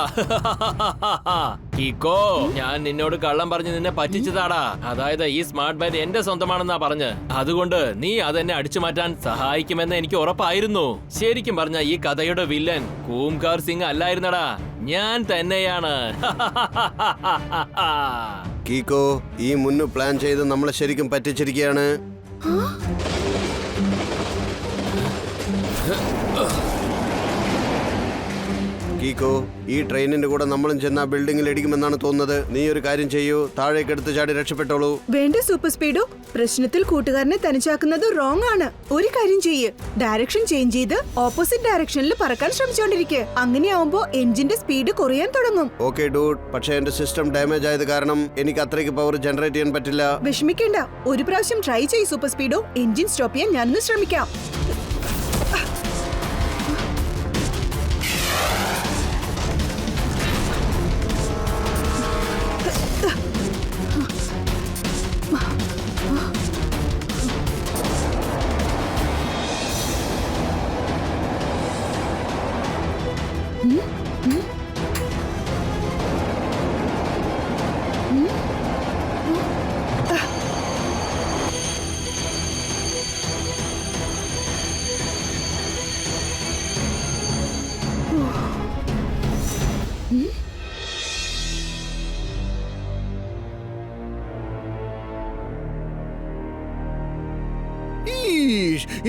കിക്കോ, ഞാൻ നിന്നോട് കള്ളം പറഞ്ഞ് നിന്നെ പറ്റിച്ചതാടാ. അതായത് ഈ സ്മാർട്ട് ബാൻഡ് എന്റെ സ്വന്തമാണെന്നാ പറഞ്ഞ്. അതുകൊണ്ട് നീ അതെന്നെ അടിച്ചു മാറ്റാൻ സഹായിക്കുമെന്ന് എനിക്ക് ഉറപ്പായിരുന്നു. ശരിക്കും പറഞ്ഞ ഈ കഥയുടെ വില്ലൻ ഓംകാർ സിംഗ് അല്ലായിരുന്നടാ, ഞാൻ തന്നെയാണ്. കീക്കോ, ഈ മുന്നു പ്ലാൻ ചെയ്ത് നമ്മളെ ശരിക്കും പറ്റിച്ചിരിക്കുകയാണ്. കീക്കോ, ഈ ട്രെയിനിന്റെ കൂടെ നമ്മളും ചെന്ന ബിൽഡിംഗിൽ ഇടിക്കുമെന്നാണ് തോന്നുന്നത്. നീ ഒരു കാര്യം ചെയ്യൂ, താഴേക്ക് എടുത്ത് ചാടി രക്ഷപ്പെട്ടോളൂ. വേണ്ട സൂപ്പർ സ്പീഡോ, പ്രശ്നത്തിൽ കൂട്ടുകാരനെ തനിച്ചാക്കുന്നത് റോങ് ആണ്. ഒരു കാര്യം ചെയ്യ്, ഡയറക്ഷൻ ചേഞ്ച് ചെയ്ത് ഓപ്പോസിറ്റ് ഡയറക്ഷനിൽ പറക്കാൻ ശ്രമിച്ചോണ്ടിരിക്കുക. അങ്ങനെയാവുമ്പോ എഞ്ചിന്റെ സ്പീഡ് കുറയാൻ തുടങ്ങും. ഓക്കെ ഡൂഡ്, പക്ഷേ എന്റെ സിസ്റ്റം ഡാമേജ് ആയത് കാരണം എനിക്ക് അത്രയ്ക്ക് പവർ ജനറേറ്റ് ചെയ്യാൻ പറ്റില്ല. വിഷമിക്കേണ്ട, ഒരു പ്രാവശ്യം ട്രൈ ചെയ്യ് സൂപ്പർ സ്പീഡോ. എഞ്ചിൻ സ്റ്റോപ്പ് ചെയ്യാൻ ഞാനൊന്ന് ശ്രമിക്കാം.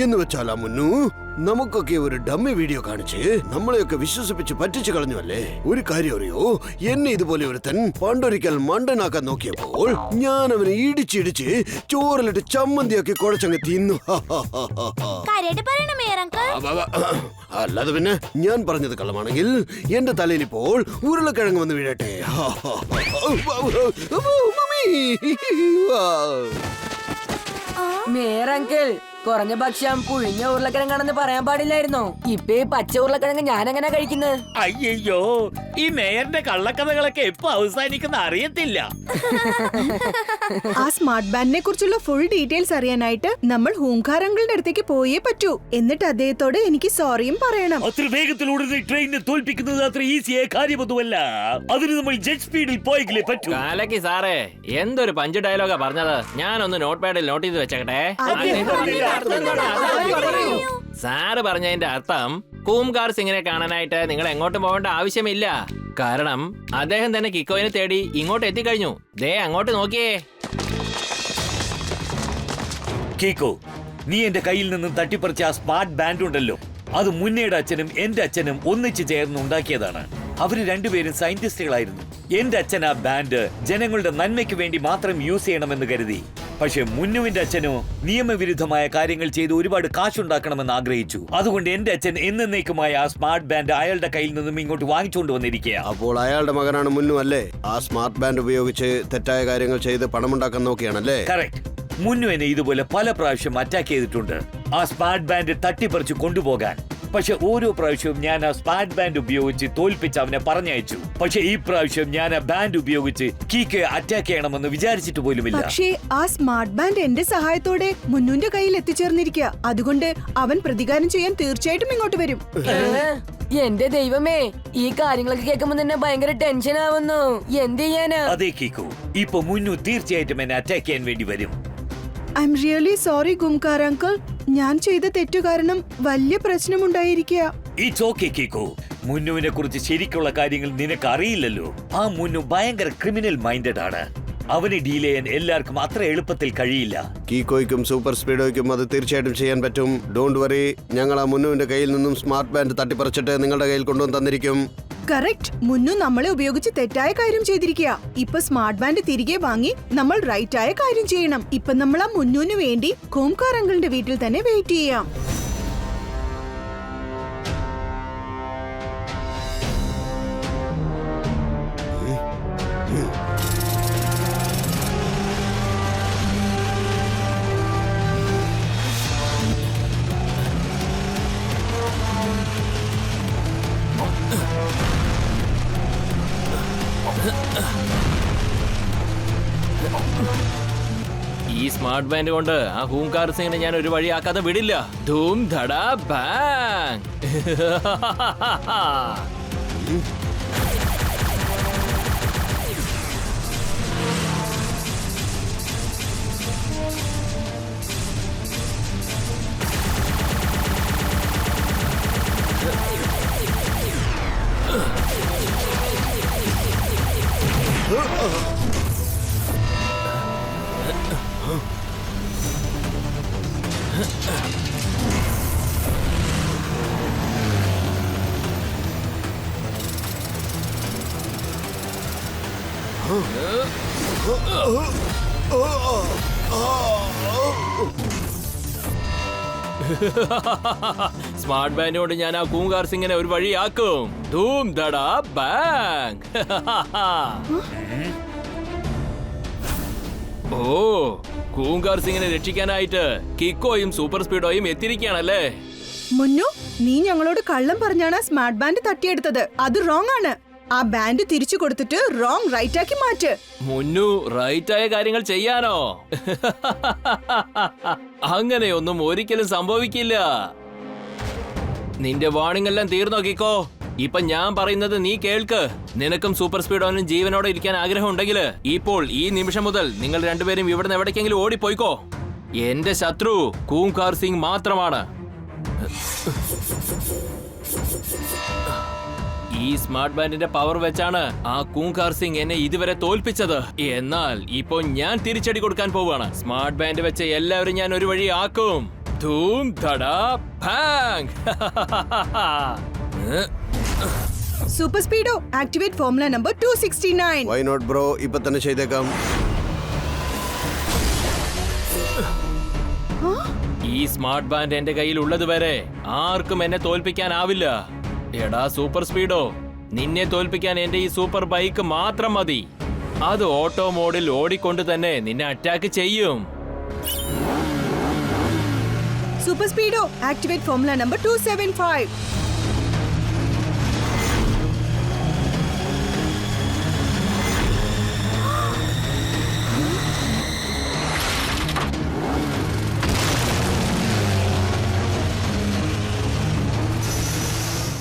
എന്ന് വെച്ചാലാ മുന്നു, നമുക്കൊക്കെ ഒരു ഡമ്മി വീഡിയോ കാണിച്ച് നമ്മളെയൊക്കെ വിശ്വസിപ്പിച്ച് പറ്റിച്ചു കളഞ്ഞു അല്ലേ? ഒരു കാര്യം അറിയോ, എന്നെ ഇതുപോലെ ഒരുത്തൻ പണ്ടൊരിക്കൽ മണ്ടനാക്കാൻ നോക്കിയപ്പോൾ ഞാൻ അവനെ ഇടിച്ചിടിച്ച് ചോറിലിട്ട് ചമ്മന്തിയാക്കി കുഴച്ചങ്ങ് തിന്നു. കാര്യമായിട്ട് പറയണ മേയർ അങ്കിൾ. അല്ലാതെ പിന്നെ ഞാൻ പറഞ്ഞത് കള്ളമാണെങ്കിൽ എന്റെ തലയിൽ ഇപ്പോൾ ഉരുളക്കിഴങ്ങ് വന്ന് വീഴട്ടെ. മേയർ അങ്കിൾ, കുറഞ്ഞ പക്ഷം പുഴുങ്ങിയ ഉരുളക്കിഴങ്ങാണെന്ന് പറയാൻ പാടില്ലായിരുന്നോ? ഇപ്പൊ ഈ പച്ച ഉരുളക്കിഴങ്ങ് ഞാൻ എങ്ങനെ കഴിക്കുന്നത്? അയ്യോ, ഈ മേയറിന്റെ കള്ളക്കഥകളൊക്കെ എപ്പോ അവസാനിക്കുന്ന അറിയത്തില്ല. ആ സ്മാർട്ട് ബാൻഡിനെ കുറിച്ചുള്ള ഫുൾ ഡീറ്റെയിൽസ് അറിയാനായിട്ട് നമ്മൾ ഹൂങ്കാർ അങ്കിളിന്റെ അടുത്തേക്ക് പോയേ പറ്റൂ. എന്നിട്ട് അദ്ദേഹത്തോട് എനിക്ക് സോറിയും പറയണം. അത്ര വേഗത്തിലൂടെ ട്രെയിനിനെ തോൽപ്പിക്കുന്നത് അത്ര ഈസിയായ കാര്യമൊന്നുമല്ല. അതിന് നമ്മൾ ജെറ്റ് സ്പീഡിൽ പോയെങ്കിലേ പറ്റൂ. കാലക്കി സാറേ, എന്തൊരു പഞ്ച് ഡയലോഗാ പറഞ്ഞത്. ഞാനൊന്ന് നോട്ട് പാഡിൽ നോട്ട് ചെയ്ത് വെച്ചേക്കട്ടെ. സാറ് പറഞ്ഞതിന്റെ അർത്ഥം കൂംകാർ സിംഗിനെ കാണാനായിട്ട് നിങ്ങൾ എങ്ങോട്ടും പോകേണ്ട ആവശ്യമില്ല. കാരണം അദ്ദേഹം തന്നെ കിക്കോയിനെ തേടി ഇങ്ങോട്ട് എത്തിക്കഴിഞ്ഞു. ദേ അങ്ങോട്ട് നോക്കിയേ. കീക്കോ, നീ എന്റെ കയ്യിൽ നിന്നും തട്ടിപ്പറിച്ച ആ സ്മാർട്ട് ബാൻഡ് ഉണ്ടല്ലോ, അത് മുന്നേയുടെ അച്ഛനും എന്റെ അച്ഛനും ഒന്നിച്ചു ചേർന്ന് ഉണ്ടാക്കിയതാണ്. അവര് രണ്ടുപേരും സയന്റിസ്റ്റുകളായിരുന്നു. എന്റെ അച്ഛൻ ആ ബാൻഡ് ജനങ്ങളുടെ നന്മയ്ക്ക് വേണ്ടി മാത്രം യൂസ് ചെയ്യണമെന്ന് കരുതി. പക്ഷെ മുന്നുവിന്റെ അച്ഛനോ നിയമവിരുദ്ധമായ കാര്യങ്ങൾ ചെയ്ത് ഒരുപാട് കാശുണ്ടാക്കണമെന്ന് ആഗ്രഹിച്ചു. അതുകൊണ്ട് എന്റെ അച്ഛൻ എന്നേക്കുമായ ആ സ്മാർട്ട് ബാൻഡ് അയാളുടെ കയ്യിൽ നിന്നും ഇങ്ങോട്ട് വാങ്ങിച്ചുകൊണ്ട് വന്നിരിക്കുക. അപ്പോൾ അയാളുടെ മകനാണ് മുന്നു അല്ലേ? ആ സ്മാർട്ട് ബാൻഡ് ഉപയോഗിച്ച് തെറ്റായ കാര്യങ്ങൾ ചെയ്ത് പണമുണ്ടാക്കാൻ നോക്കിയാണല്ലേ? കറക്റ്റ്. മുന്നു എന്നെ ഇതുപോലെ പല പ്രാവശ്യം അറ്റാക്ക് ചെയ്തിട്ടുണ്ട്, ആ സ്മാർട്ട് ബാൻഡ് തട്ടിപ്പറിച്ചു കൊണ്ടുപോകാൻ. പക്ഷെ ഓരോ പ്രാവശ്യവും ഞാൻ ആ സ്മാർട്ട് ബാൻഡ് ഉപയോഗിച്ച് തോൽപ്പിച്ച് അവനെ പറഞ്ഞയച്ചു. പക്ഷെ ഈ പ്രാവശ്യം ഞാൻ ആ ബാൻഡ് ഉപയോഗിച്ച് കീക്കയെ അറ്റാക്ക് ചെയ്യണമെന്ന് വിചാരിച്ചിട്ട് പോലുമില്ല. പക്ഷേ ആ സ്മാർട്ട് ബാൻഡ് എന്റെ സഹായത്തോടെ മുന്നുന്റെ കയ്യിൽ എത്തിച്ചേർന്നിരിക്കുക. അതുകൊണ്ട് അവൻ പ്രതികാരം ചെയ്യാൻ തീർച്ചയായിട്ടും ഇങ്ങോട്ട് വരും. എന്റെ ദൈവമേ, ഈ കാര്യങ്ങളൊക്കെ കേൾക്കുമ്പോ തന്നെ ഭയങ്കര ടെൻഷൻ ആവുന്നു. എന്ത് ചെയ്യാനാ? അതെ കീക്കു, ഇപ്പൊ മുന്നു തീർച്ചയായിട്ടും എന്നെ അറ്റാക്ക് ചെയ്യാൻ വേണ്ടി വരും. ഐ എം റിയലി സോറി ഗുംകാർ അങ്കിൾ. ഞാൻ ചെയ്ത തെറ്റു കാരണം വലിയ പ്രശ്നമുണ്ടായിരിക്കുക. It's okay കീക്കു. മുന്നുവിനെ കുറിച്ച് ശരിക്കുള്ള കാര്യങ്ങൾ നിനക്ക് അറിയില്ലല്ലോ. ആ മുന്നു ഭയങ്കര ക്രിമിനൽ മൈൻഡഡ് ആണ്. അവനെ ഡീൽ ചെയ്യാൻ എല്ലാവർക്കും അത്ര എളുപ്പത്തിൽ കഴിയില്ല. കീക്കോയ്ക്കും സൂപ്പർ സ്പീഡോയ്ക്കും അത് തീർച്ചയായിട്ടും ചെയ്യാൻ പറ്റും. ഡോണ്ട് വറി, ഞങ്ങൾ ആ മുന്നുവിന്റെ കയ്യിൽ നിന്നും സ്മാർട്ട് ബാൻഡ് തട്ടിപ്പറിച്ചിട്ട് നിങ്ങളുടെ കയ്യിൽ കൊണ്ടുവന്ന് തന്നിരിക്കും. കറക്റ്റ്. മുന്നു നമ്മളെ ഉപയോഗിച്ച് തെറ്റായ കാര്യം ചെയ്തിരിക്കുക. ഇപ്പൊ സ്മാർട്ട് ബാൻഡ് തിരികെ വാങ്ങി നമ്മൾ റൈറ്റ് ആയ കാര്യം ചെയ്യണം. ഇപ്പൊ നമ്മൾ ആ മുന്നുവിന് വേണ്ടി കൂംകാർ അങ്കിളിന്റെ വീട്ടിൽ തന്നെ വെയിറ്റ് ചെയ്യാം. ഈ സ്മാർട്ട് ബാൻഡ് കൊണ്ട് ആ ഹൂങ്കാർ സിംഗിനെ ഞാൻ ഒരു വഴിയാക്കാതെ വിടില്ല. ധൂം ധടാ ബാങ്. സ്മാർട്ട് ബാൻഡ് കൊണ്ട് ഞാൻ ആ കൂങ്കാർ സിംഗിനെ ഒരു വഴിയാക്കും. ധൂം ധടാ ബാങ്. ഓ, കൂങ്കാർ സിംഗിനെ രക്ഷിക്കാനായിട്ട് കിക്കോയും സൂപ്പർ സ്പീഡോയും എത്തിയിരിക്കുകയാണല്ലേ? മുന്നു, നീ ഞങ്ങളോട് കള്ളം പറഞ്ഞാണ് സ്മാർട്ട് ബാൻഡ് തട്ടിയെടുത്തത്. അത് റോങ് ആണ്. ആ ബാൻഡ് തിരിച്ചു കൊടുത്തിട്ട് റോങ് റൈറ്റ് ആക്കി മാറ്റ്. മുന്നു റൈറ്റ് ആയ കാര്യങ്ങൾ ചെയ്യാനോ? അങ്ങനെയൊന്നും ഒരിക്കലും സംഭവിക്കില്ല. നിന്റെ വാണിംഗ് എല്ലാം തീർന്നോ കിക്കോ? ഇപ്പൊ ഞാൻ പറയുന്നത് നീ കേൾക്ക്. നിനക്കും സൂപ്പർ സ്പീഡോനും ജീവനോടെ ഇരിക്കാൻ ആഗ്രഹം ഉണ്ടെങ്കിൽ ഇപ്പോൾ ഈ നിമിഷം മുതൽ നിങ്ങൾ രണ്ടുപേരും ഇവിടുന്ന് എവിടേക്കെങ്കിലും ഓടിപ്പോയിക്കോ. എന്റെ ശത്രു കൂംകാർ സിംഗ് മാത്രമാണ്. ഈ സ്മാർട്ട് ബാൻഡിന്റെ പവർ വെച്ചാണ് ആ കൂംകാർ സിംഗ് എന്നെ ഇതുവരെ തോൽപ്പിച്ചത്. എന്നാൽ ഇപ്പൊ ഞാൻ തിരിച്ചടി കൊടുക്കാൻ പോവാണ്. സ്മാർട്ട് ബാൻഡ് വെച്ച് എല്ലാവരും ഞാൻ ഒരു വഴി ആക്കും. ധൂം ധടാ ബാങ്. Super Speedo activate formula number 269. Why not bro, ഇപ്പൊ തന്നെ ചെയ്തേക്കാം. ഈ സ്മാർട്ട് ബാൻഡ് എന്റെ കയ്യിൽ ഉള്ളത് വരെ ആർക്കും എന്നെ തോൽപ്പിക്കാനാവില്ല. എടാ സൂപ്പർ സ്പീഡോ, നിന്നെ തോൽപ്പിക്കാൻ എന്റെ ഈ സൂപ്പർ ബൈക്ക് മാത്രം മതി. അത് ഓട്ടോ മോഡിൽ ഓടിക്കൊണ്ട് തന്നെ നിന്നെ അറ്റാക്ക് ചെയ്യും. Super Speedo activate formula number 275.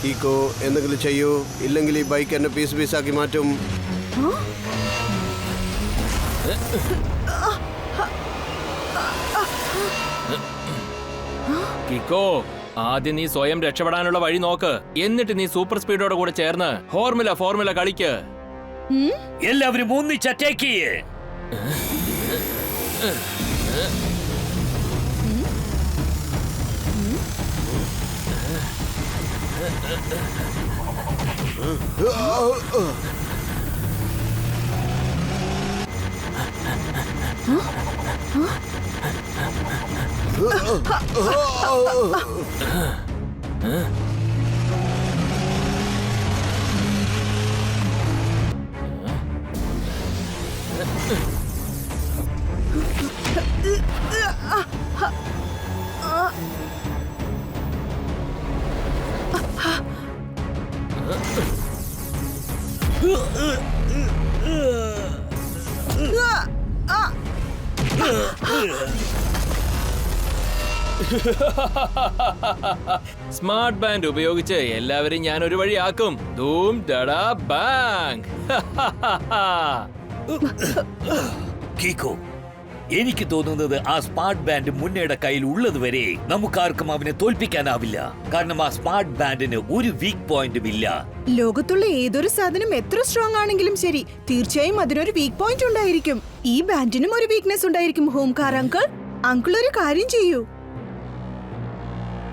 Kiko, എന്തെങ്കിലും ചെയ്യൂ, ഇല്ലെങ്കിൽ ഈ ബൈക്ക് എന്നെ പീസ് പീസാക്കി മാറ്റും. കിക്കോ, ആദ്യം നീ സ്വയം രക്ഷപ്പെടാനുള്ള വഴി നോക്ക്. എന്നിട്ട് നീ സൂപ്പർ സ്പീഡോടെ കൂടെ ചേർന്ന് ഫോർമുല കളിക്ക്. എല്ലാവരും ഒന്നിച്ച് അറ്റാക്ക് ചെയ്യേ. സ്മാർട്ട് ബാൻഡ് ഉപയോഗിച്ച് എല്ലാവരും ഞാൻ ഒരു വഴിയാക്കും. ധൂം ധടാ ബാങ്. കീക്കോ, എനിക്ക് തോന്നുന്നത് ആ സ്മാർട്ട് ബാൻഡ് മുന്നയുടെ കയ്യിൽ ഉള്ളത് വരെ നമുക്കാർക്കും അവനെ തോൽപ്പിക്കാനാവില്ല. കാരണം ആ സ്മാർട്ട് ബാൻഡിന് ഒരു വീക്ക് പോയിന്റും ഇല്ല. ലോകത്തുള്ള ഏതൊരു സാധനം എത്ര സ്ട്രോങ് ആണെങ്കിലും ശരി, തീർച്ചയായും അതിനൊരു വീക്ക് പോയിന്റ് ഉണ്ടായിരിക്കും. ഈ ബാൻഡിനും ഒരു വീക്ക്നെസ് ഉണ്ടായിരിക്കും. ഹോംകാർ അങ്കിൾ ഒരു കാര്യം ചെയ്യൂ.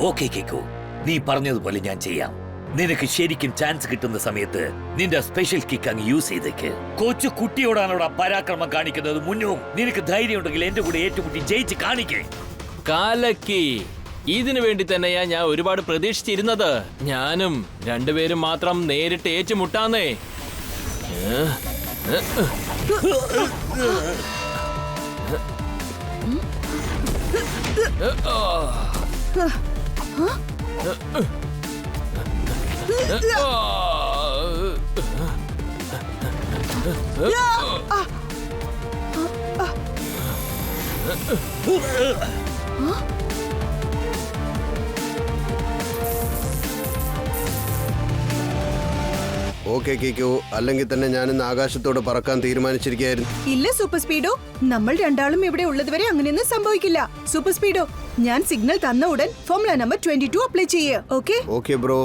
ഓക്കെ കീക്കോ, നീ പറഞ്ഞതുപോലെ ഞാൻ ചെയ്യാം. നിനക്ക് ശരിക്കും ചാൻസ് കിട്ടുന്ന സമയത്ത് നിന്റെ സ്പെഷ്യൽ കിക്ക് അങ്ങ് യൂസ് ചെയ്തേക്ക്. കൊച്ചു കുട്ടിയോടാണോടാ പരാക്രമം കാണിക്കുന്നത്. മുന്നും നിനക്ക് ധൈര്യം ഉണ്ടെങ്കിൽ എന്റെ കൂടെ ഏറ്റുമുട്ടി ജയിച്ച് കാണിക്കേ. കാലക്കി, ഇതിനു വേണ്ടി തന്നെയാ ഞാൻ ഒരുപാട് പ്രതീക്ഷിച്ചിരുന്നത്. ഞാനും രണ്ടുപേരും മാത്രം നേരിട്ട് ഏറ്റുമുട്ടാന്നേ. ഓക്കെ കീക്കോ, അല്ലെങ്കിൽ തന്നെ ഞാനിന്ന് ആകാശത്തോട് പറക്കാൻ തീരുമാനിച്ചിരിക്കുകയായിരുന്നു. ഇല്ല സൂപ്പർ സ്പീഡോ, നമ്മൾ രണ്ടാളും ഇവിടെ ഉള്ളതുവരെ അങ്ങനെയൊന്നും സംഭവിക്കില്ല. സൂപ്പർ സ്പീഡോ, ഞാൻ സിഗ്നൽ തന്ന ഉടൻ ഫോർമുല നമ്പർ 22 അപ്ലൈ ചെയ്യേ. Okay okay bro.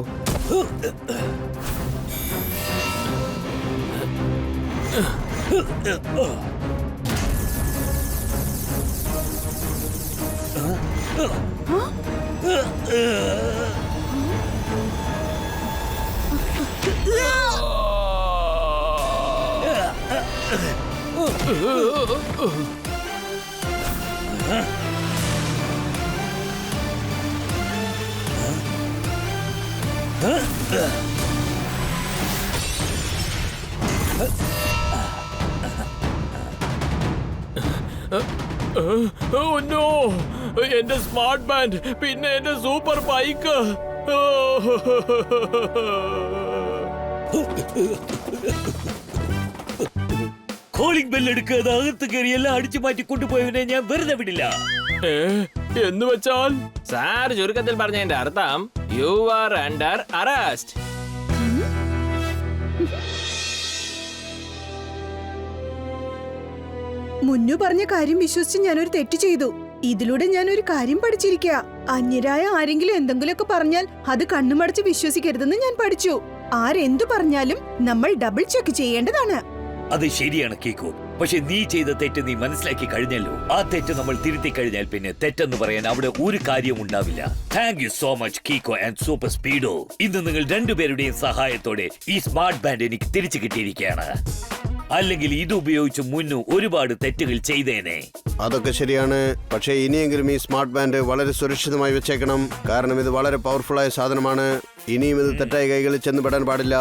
എന്റെ സ്മാർട്ട് ബാൻഡ്, പിന്നെ എന്റെ സൂപ്പർ ബൈക്ക്. കോളിംഗ് ബെൽ എടുക്കാതെ അകത്ത് കയറി എല്ലാം അടിച്ചു മാറ്റി കൊണ്ടുപോയവനെ ഞാൻ വെറുതെ വിടില്ല. എന്ന് വെച്ചാൽ സാർ ചുരുക്കത്തിൽ പറഞ്ഞതിന്റെ അർത്ഥം യു ആർ അണ്ടർ അറസ്റ്റ്. മുന്നു പറഞ്ഞ കാര്യം വിശ്വസിച്ച് ഞാനൊരു തെറ്റ് ചെയ്തു. ഇതിലൂടെ ഞാൻ ഒരു കാര്യം പഠിച്ചിരിക്കുക. അന്യരായ ആരെങ്കിലും എന്തെങ്കിലുമൊക്കെ പറഞ്ഞാൽ അത് കണ്ണുമടച്ച് വിശ്വസിക്കരുതെന്ന് ഞാൻ പഠിച്ചു. ആരെന്തു പറഞ്ഞാലും നമ്മൾ ഡബിൾ ചെക്ക് ചെയ്യേണ്ടതാണ്. അത് ശരിയാണ് കീക്കോ, പക്ഷെ നീ ചെയ്ത തെറ്റ് നീ മനസ്സിലാക്കി കഴിഞ്ഞല്ലോ. ആ തെറ്റ് നമ്മൾ തിരുത്തി കഴിഞ്ഞാൽ പിന്നെ തെറ്റെന്ന് പറയാൻ അവിടെ ഒരു കാര്യം ഉണ്ടാവില്ല. Thank you so much Kiko and Super Speedo. ഇന്ന് നിങ്ങൾ രണ്ടുപേരുടെയും സഹായത്തോടെ ഈ സ്മാർട്ട് ബാൻഡ് എനിക്ക് തിരിച്ചു കിട്ടിയിരിക്കുകയാണ്. അല്ലെങ്കിൽ ഇത് ഉപയോഗിച്ച് മുന്നു ഒരുപാട് തെറ്റുകൾ ചെയ്തേനെ. അതൊക്കെ ശരിയാണ്, പക്ഷേ ഇനിയെങ്കിലും ഈ സ്മാർട്ട് ബാൻഡ് വളരെ സുരക്ഷിതമായി വെച്ചേക്കണം. കാരണം ഇത് വളരെ പവർഫുൾ ആയ സാധനമാണ്. ഇനിയും ഇത് തെറ്റായ കൈകളിൽ ചെന്നുപെടാൻ പാടില്ല.